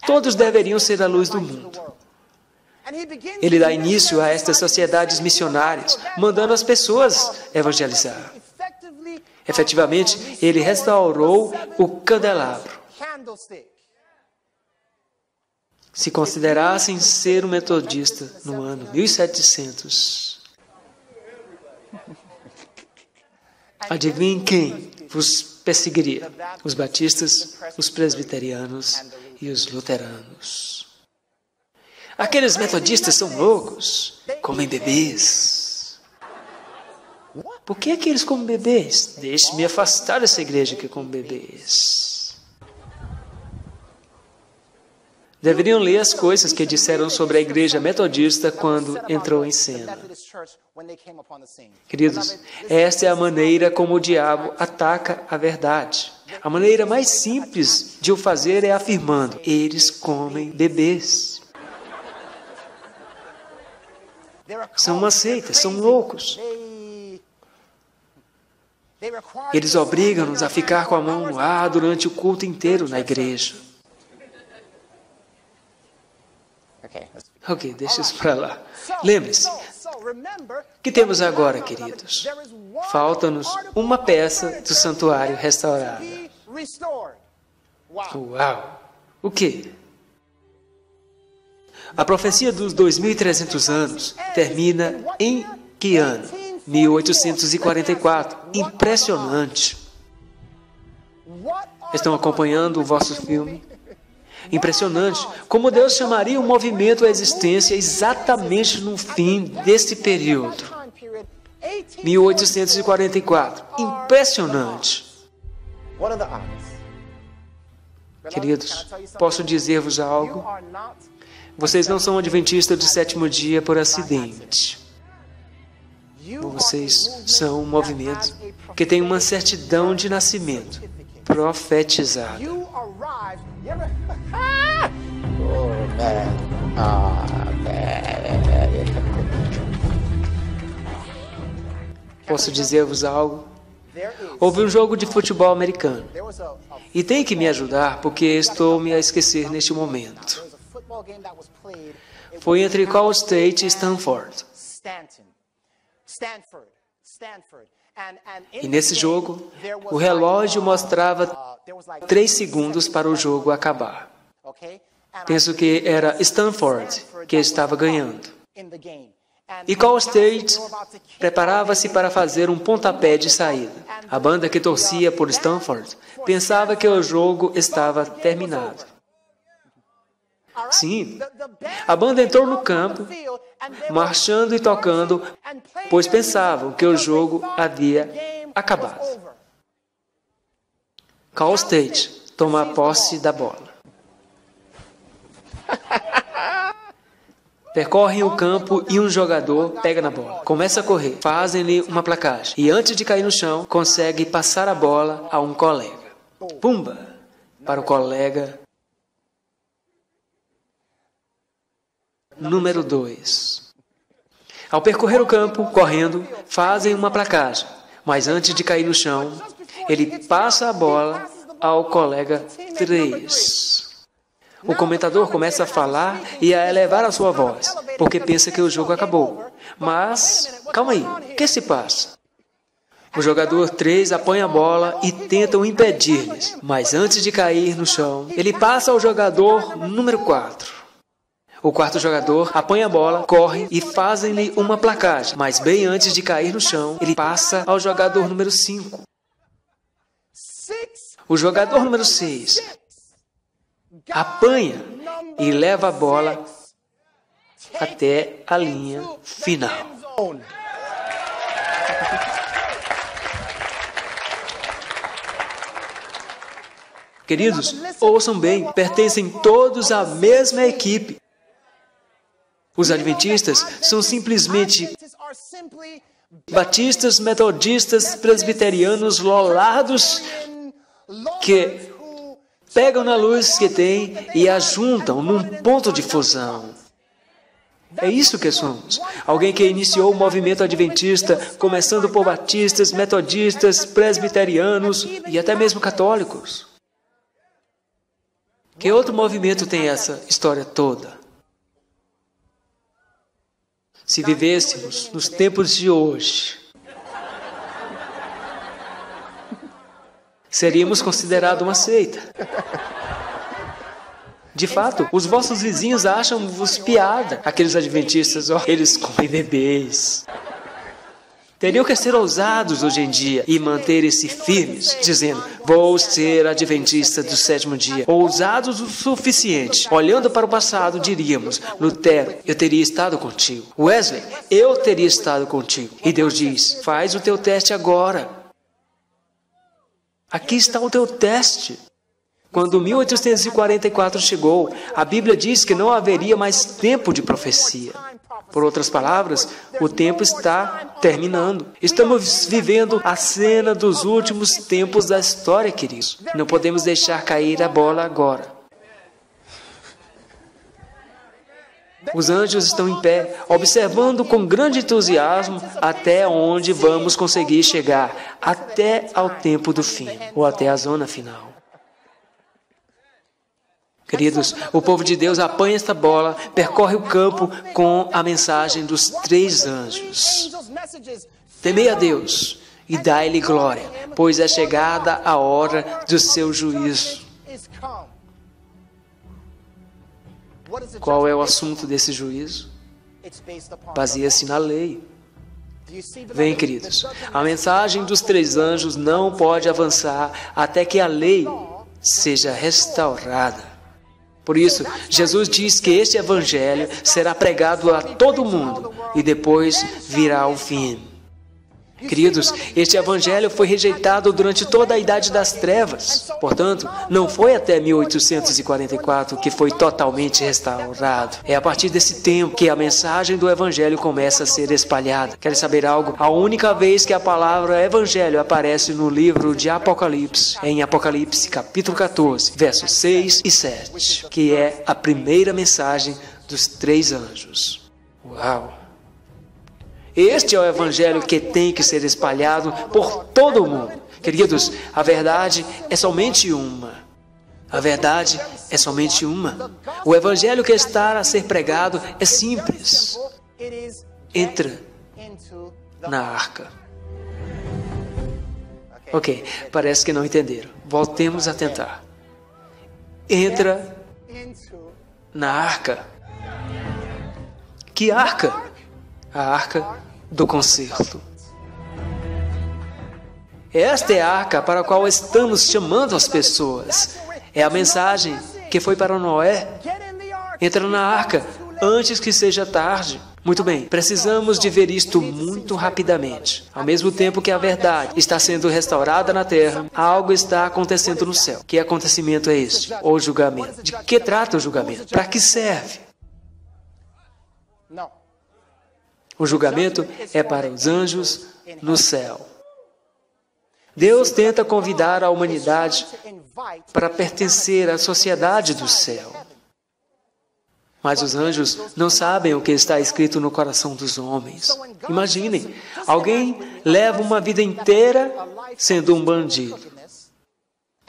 Todos deveriam ser a luz do mundo. Ele dá início a estas sociedades missionárias, mandando as pessoas evangelizar. Efetivamente, ele restaurou o candelabro. se considerassem ser um metodista no ano 1700, adivinhem quem vos perseguiria? Os batistas, os presbiterianos e os luteranos. Aqueles metodistas são loucos, comem bebês. Por que é que eles comem bebês? Deixe-me afastar dessa igreja que come bebês. Deveriam ler as coisas que disseram sobre a igreja metodista quando entrou em cena. Queridos, esta é a maneira como o diabo ataca a verdade. A maneira mais simples de o fazer é afirmando: eles comem bebês. São uma seita, são loucos. Eles obrigam-nos a ficar com a mão no ar durante o culto inteiro na igreja. Ok, deixa isso para lá. Lembre-se, o que temos agora, queridos? Falta-nos uma peça do santuário restaurada. Uau! O quê? A profecia dos 2.300 anos termina em que ano? 1844. Impressionante. Estão acompanhando o vosso filme? Impressionante. Como Deus chamaria um movimento à existência exatamente no fim desse período. 1844. Impressionante. Queridos, posso dizer-vos algo? Vocês não são adventistas do sétimo dia por acidente. Vocês são um movimento que tem uma certidão de nascimento profetizada. Posso dizer-vos algo? Houve um jogo de futebol americano. E tem que me ajudar porque estou me a esquecer neste momento. Foi entre Cal State e Stanford. E nesse jogo, o relógio mostrava 3 segundos para o jogo acabar. Penso que era Stanford que estava ganhando. E Cal State preparava-se para fazer um pontapé de saída. A banda que torcia por Stanford pensava que o jogo estava terminado. Sim, a banda entrou no campo, marchando e tocando, pois pensavam que o jogo havia acabado. Cal State toma posse da bola. Percorrem o campo e um jogador pega na bola. Começa a correr. Fazem-lhe uma placagem. E antes de cair no chão, consegue passar a bola a um colega. Pumba! Para o colega número 2. Ao percorrer o campo, correndo, fazem uma placagem. Mas antes de cair no chão, ele passa a bola ao colega 3. O comentador começa a falar e a elevar a sua voz, porque pensa que o jogo acabou. Mas, calma aí, o que se passa? O jogador 3 apanha a bola e tentam impedir-lhes, mas antes de cair no chão, ele passa ao jogador número 4. O quarto jogador apanha a bola, corre e fazem-lhe uma placagem, mas bem antes de cair no chão, ele passa ao jogador número 5. O jogador número 6 apanha e leva a bola até a linha final. Queridos, ouçam bem, pertencem todos à mesma equipe. Os adventistas são simplesmente batistas, metodistas, presbiterianos lolados que pegam na luz que têm e a juntam num ponto de fusão. É isso que somos. Alguém que iniciou o movimento adventista, começando por batistas, metodistas, presbiterianos e até mesmo católicos. Que outro movimento tem essa história toda? Se vivêssemos nos tempos de hoje, seríamos considerados uma seita. De fato, os vossos vizinhos acham-vos piada. Aqueles adventistas, eles comem bebês. Teriam que ser ousados hoje em dia e manterem-se firmes, dizendo, vou ser adventista do sétimo dia. Ousados o suficiente. Olhando para o passado, diríamos, Lutero, eu teria estado contigo. Wesley, eu teria estado contigo. E Deus diz, faz o teu teste agora. Aqui está o teu teste. Quando 1844 chegou, a Bíblia diz que não haveria mais tempo de profecia. Por outras palavras, o tempo está terminando. Estamos vivendo a cena dos últimos tempos da história, queridos. Não podemos deixar cair a bola agora. Os anjos estão em pé, observando com grande entusiasmo até onde vamos conseguir chegar, até ao tempo do fim, ou até a zona final. Queridos, o povo de Deus apanha esta bola, percorre o campo com a mensagem dos 3 anjos. Temei a Deus e dai-lhe glória, pois é chegada a hora do seu juízo. Qual é o assunto desse juízo? Baseia-se na lei. Vem, queridos, a mensagem dos 3 anjos não pode avançar até que a lei seja restaurada. Por isso, Jesus diz que este evangelho será pregado a todo mundo e depois virá o fim. Queridos, este evangelho foi rejeitado durante toda a Idade das Trevas. Portanto, não foi até 1844 que foi totalmente restaurado. É a partir desse tempo que a mensagem do evangelho começa a ser espalhada. Quer saber algo? A única vez que a palavra evangelho aparece no livro de Apocalipse, é em Apocalipse capítulo 14, versos 6 e 7, que é a primeira mensagem dos 3 anjos. Uau! Este é o evangelho que tem que ser espalhado por todo o mundo. Queridos, a verdade é somente uma. A verdade é somente uma. O evangelho que está a ser pregado é simples. Entra na arca. Ok, parece que não entenderam. Voltemos a tentar. Entra na arca. Que arca? A arca do concerto. Esta é a arca para a qual estamos chamando as pessoas. É a mensagem que foi para Noé. Entra na arca antes que seja tarde. Muito bem, precisamos de ver isto muito rapidamente. Ao mesmo tempo que a verdade está sendo restaurada na terra, algo está acontecendo no céu. Que acontecimento é este? O julgamento. De que trata o julgamento? Para que serve? O julgamento é para os anjos no céu. Deus tenta convidar a humanidade para pertencer à sociedade do céu. Mas os anjos não sabem o que está escrito no coração dos homens. Imaginem, alguém leva uma vida inteira sendo um bandido.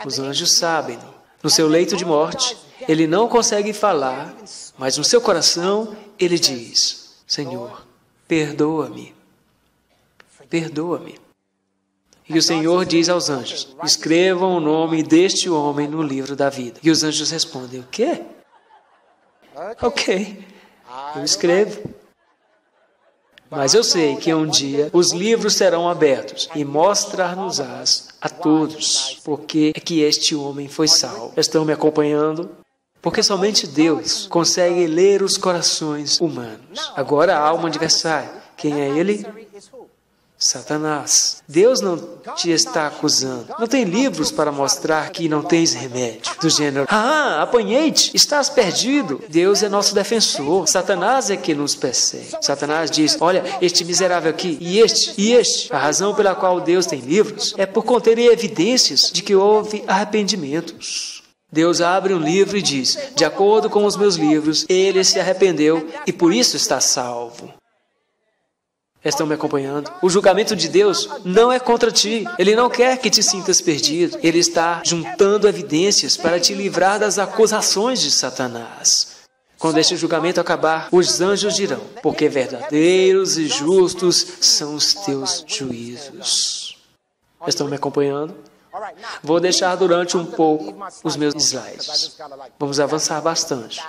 Os anjos sabem. No seu leito de morte, ele não consegue falar, mas no seu coração ele diz, Senhor, perdoa-me. Perdoa-me. E o Senhor diz aos anjos, escrevam o nome deste homem no livro da vida. E os anjos respondem, o quê? Ok, eu escrevo. Mas eu sei que um dia os livros serão abertos e mostrar-nos-ás a todos, porque é que este homem foi salvo. Estão me acompanhando? Porque somente Deus consegue ler os corações humanos. Agora há um adversário. Quem é ele? Satanás. Deus não te está acusando. Não tem livros para mostrar que não tens remédio. Do gênero, apanhei-te, estás perdido. Deus é nosso defensor. Satanás é que nos persegue. Satanás diz, olha, este miserável aqui, e este. A razão pela qual Deus tem livros é por conterem evidências de que houve arrependimentos. Deus abre um livro e diz, de acordo com os meus livros, ele se arrependeu e por isso está salvo. Estão me acompanhando? O julgamento de Deus não é contra ti. Ele não quer que te sintas perdido. Ele está juntando evidências para te livrar das acusações de Satanás. Quando este julgamento acabar, os anjos dirão, porque verdadeiros e justos são os teus juízos. Estão me acompanhando? Vou deixar durante um pouco os meus slides. Vamos avançar bastante.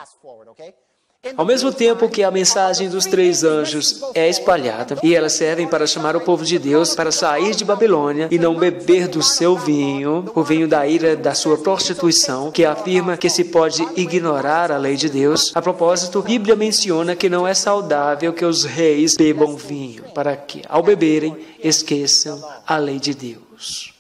Ao mesmo tempo que a mensagem dos 3 anjos é espalhada, e elas servem para chamar o povo de Deus para sair de Babilônia e não beber do seu vinho, o vinho da ira da sua prostituição, que afirma que se pode ignorar a lei de Deus. A propósito, a Bíblia menciona que não é saudável que os reis bebam vinho, para que, ao beberem, esqueçam a lei de Deus.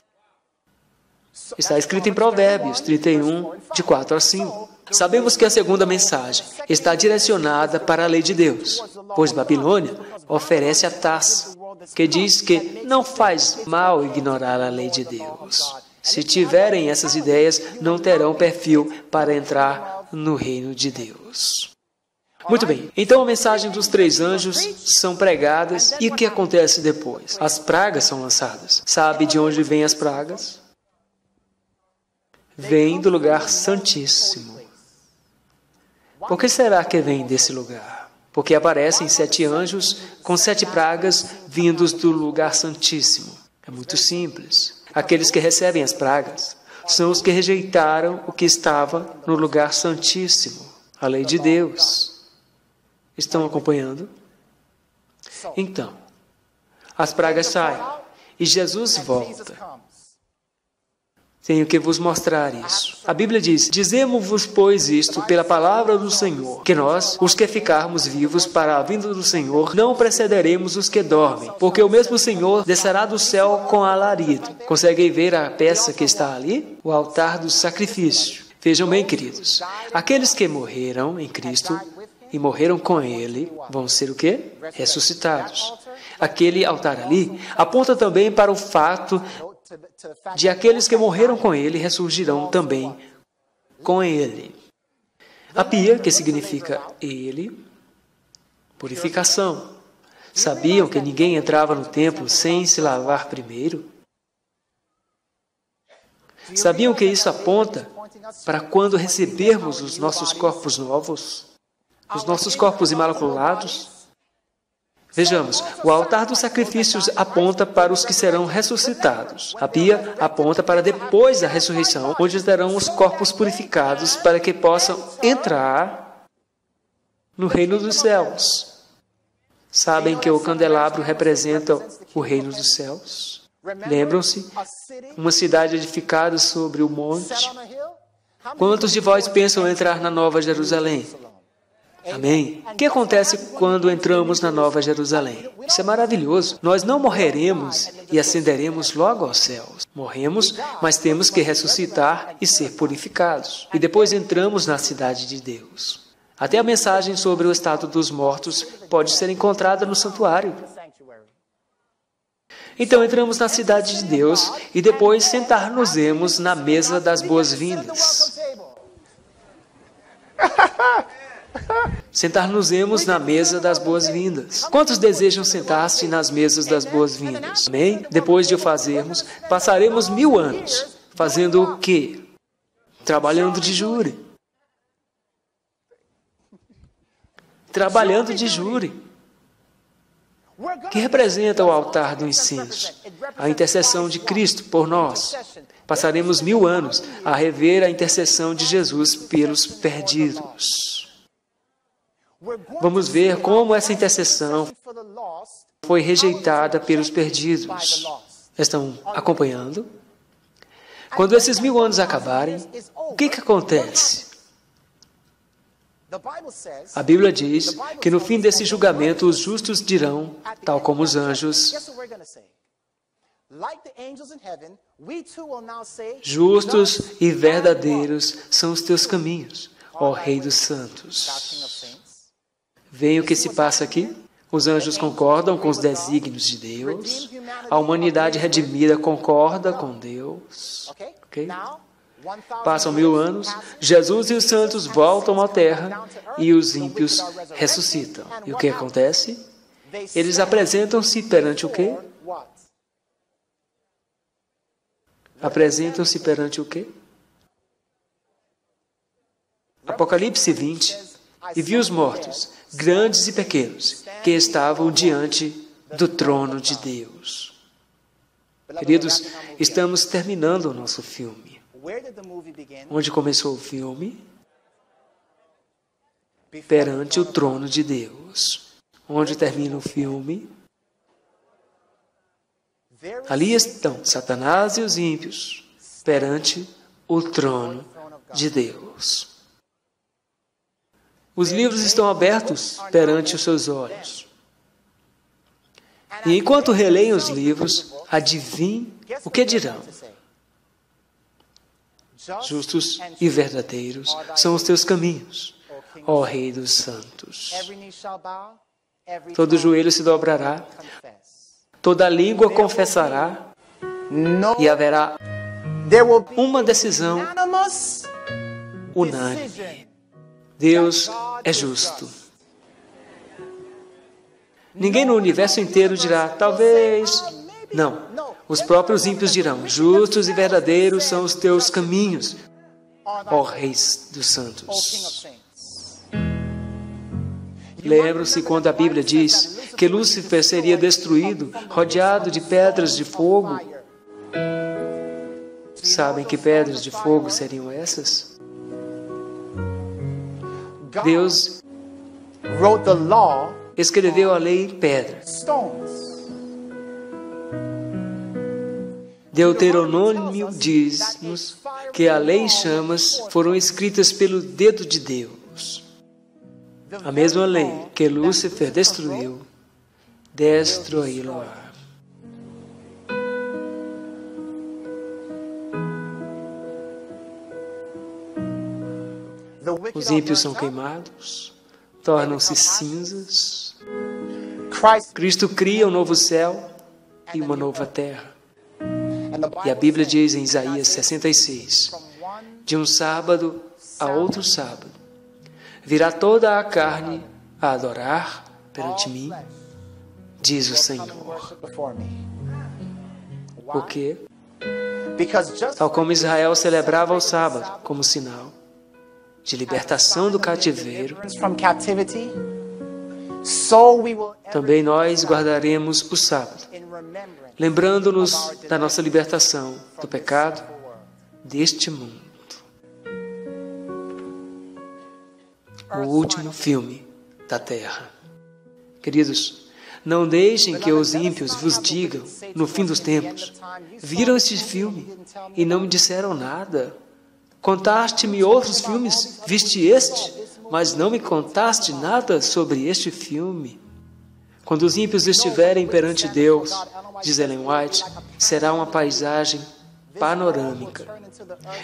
Está escrito em Provérbios 31, de 4 a 5. Sabemos que a segunda mensagem está direcionada para a lei de Deus, pois Babilônia oferece a taça, que diz que não faz mal ignorar a lei de Deus. Se tiverem essas ideias, não terão perfil para entrar no reino de Deus. Muito bem, então a mensagem dos 3 anjos são pregadas, e o que acontece depois? As pragas são lançadas. Sabe de onde vêm as pragas? Vêm do lugar santíssimo. Por que será que vem desse lugar? Porque aparecem 7 anjos com 7 pragas vindos do lugar santíssimo. É muito simples. Aqueles que recebem as pragas são os que rejeitaram o que estava no lugar santíssimo, a lei de Deus. Estão acompanhando? Então, as pragas saem e Jesus volta. Tenho que vos mostrar isso. A Bíblia diz: dizemos-vos, pois, isto pela palavra do Senhor, que nós, os que ficarmos vivos para a vinda do Senhor, não precederemos os que dormem, porque o mesmo Senhor descerá do céu com alarido. Conseguem ver a peça que está ali? O altar do sacrifício. Vejam bem, queridos, aqueles que morreram em Cristo e morreram com Ele vão ser o quê? Ressuscitados. Aquele altar ali aponta também para o fato de aqueles que morreram com Ele ressurgirão também com Ele. A pia, que significa Ele, purificação. Sabiam que ninguém entrava no templo sem se lavar primeiro? Sabiam que isso aponta para quando recebermos os nossos corpos novos? Os nossos corpos imaculados? Vejamos, o altar dos sacrifícios aponta para os que serão ressuscitados. A pia aponta para depois da ressurreição, onde terão os corpos purificados para que possam entrar no reino dos céus. Sabem que o candelabro representa o reino dos céus? Lembram-se? Uma cidade edificada sobre o monte. Quantos de vós pensam entrar na Nova Jerusalém? Amém? O que acontece quando entramos na Nova Jerusalém? Isso é maravilhoso. Nós não morreremos e ascenderemos logo aos céus. Morremos, mas temos que ressuscitar e ser purificados. E depois entramos na cidade de Deus. Até a mensagem sobre o estado dos mortos pode ser encontrada no santuário. Então entramos na cidade de Deus e depois sentar-nos-emos na mesa das boas-vindas. Sentar-nos-emos na mesa das boas-vindas. Quantos desejam sentar-se nas mesas das boas-vindas? Amém? Depois de o fazermos, passaremos 1000 anos. Fazendo o quê? Trabalhando de júri. Trabalhando de júri. Que representa o altar do incenso, a intercessão de Cristo por nós. Passaremos 1000 anos a rever a intercessão de Jesus pelos perdidos. Vamos ver como essa intercessão foi rejeitada pelos perdidos. Estão acompanhando? Quando esses 1000 anos acabarem, o que acontece? A Bíblia diz que no fim desse julgamento os justos dirão, tal como os anjos, justos e verdadeiros são os teus caminhos, ó Rei dos Santos. Veem o que se passa aqui? Os anjos concordam com os desígnios de Deus. A humanidade redimida concorda com Deus. Okay? Passam 1000 anos, Jesus e os santos voltam à terra e os ímpios ressuscitam. E o que acontece? Eles apresentam-se perante o quê? Apresentam-se perante o quê? Apocalipse 20. E vi os mortos, grandes e pequenos, que estavam diante do trono de Deus. Queridos, estamos terminando o nosso filme. Onde começou o filme? Perante o trono de Deus. Onde termina o filme? Ali estão Satanás e os ímpios perante o trono de Deus. Os livros estão abertos perante os seus olhos. E enquanto releem os livros, adivinhe o que dirão. Justos e verdadeiros são os teus caminhos, ó Rei dos Santos. Todo joelho se dobrará, toda língua confessará, e haverá uma decisão unânime. Deus é justo. Ninguém no universo inteiro dirá, talvez... Não. Os próprios ímpios dirão, justos e verdadeiros são os teus caminhos, ó Reis dos Santos. Lembram-se quando a Bíblia diz que Lúcifer seria destruído, rodeado de pedras de fogo? Sabem que pedras de fogo seriam essas? Deus escreveu a lei em pedra. Deuteronômio diz-nos que a lei em chamas foram escritas pelo dedo de Deus. A mesma lei que Lúcifer destruiu, destruí-la. Os ímpios são queimados, tornam-se cinzas. Cristo cria um novo céu e uma nova terra. E a Bíblia diz em Isaías 66, de um sábado a outro sábado, virá toda a carne a adorar perante mim, diz o Senhor. Por quê? Tal como Israel celebrava o sábado como sinal de libertação do cativeiro, também nós guardaremos o sábado, lembrando-nos da nossa libertação do pecado deste mundo. O último filme da terra. Queridos, não deixem que os ímpios vos digam, no fim dos tempos, viram este filme e não me disseram nada. Contaste-me outros filmes, viste este, mas não me contaste nada sobre este filme. Quando os ímpios estiverem perante Deus, diz Ellen White, será uma paisagem panorâmica.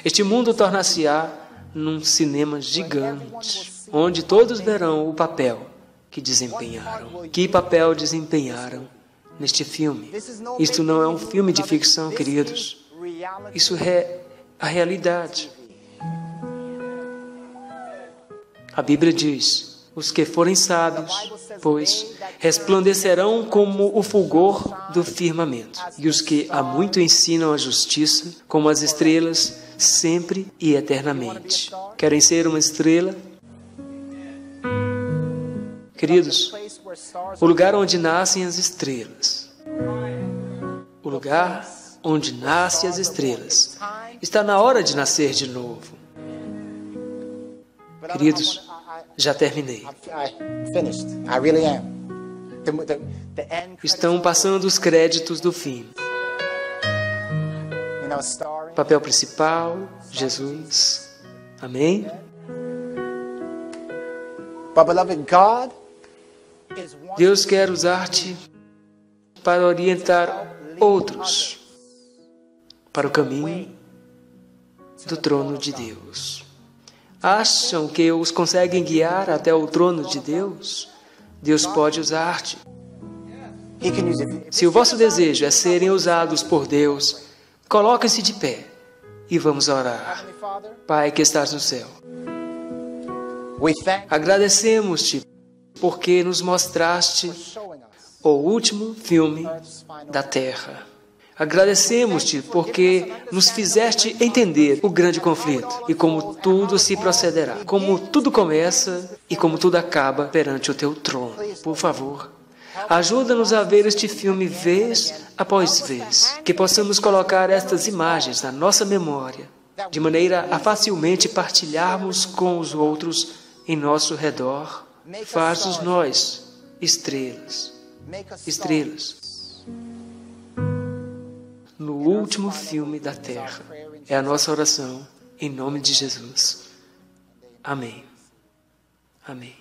Este mundo tornar-se-á num cinema gigante, onde todos verão o papel que desempenharam. Que papel desempenharam neste filme? Isto não é um filme de ficção, queridos. Isso é a realidade. A Bíblia diz, os que forem sábios, pois, resplandecerão como o fulgor do firmamento, e os que há muito ensinam a justiça, como as estrelas, sempre e eternamente. Querem ser uma estrela? Queridos, o lugar onde nascem as estrelas, o lugar onde nascem as estrelas, está na hora de nascer de novo. Queridos, já terminei. Estão passando os créditos do fim. Papel principal, Jesus. Amém? Deus quer usar-te para orientar outros para o caminho do trono de Deus. Acham que os conseguem guiar até o trono de Deus? Deus pode usar-te. Se o vosso desejo é serem usados por Deus, coloquem-se de pé e vamos orar. Pai que estás no céu, agradecemos-te porque nos mostraste o último filme da terra. Agradecemos-te porque nos fizeste entender o grande conflito e como tudo se procederá, como tudo começa e como tudo acaba perante o teu trono. Por favor, ajuda-nos a ver este filme vez após vez, que possamos colocar estas imagens na nossa memória, de maneira a facilmente partilharmos com os outros em nosso redor. Faz-nos nós estrelas, estrelas. No último filme da Terra, é a nossa oração, em nome de Jesus. Amém. Amém.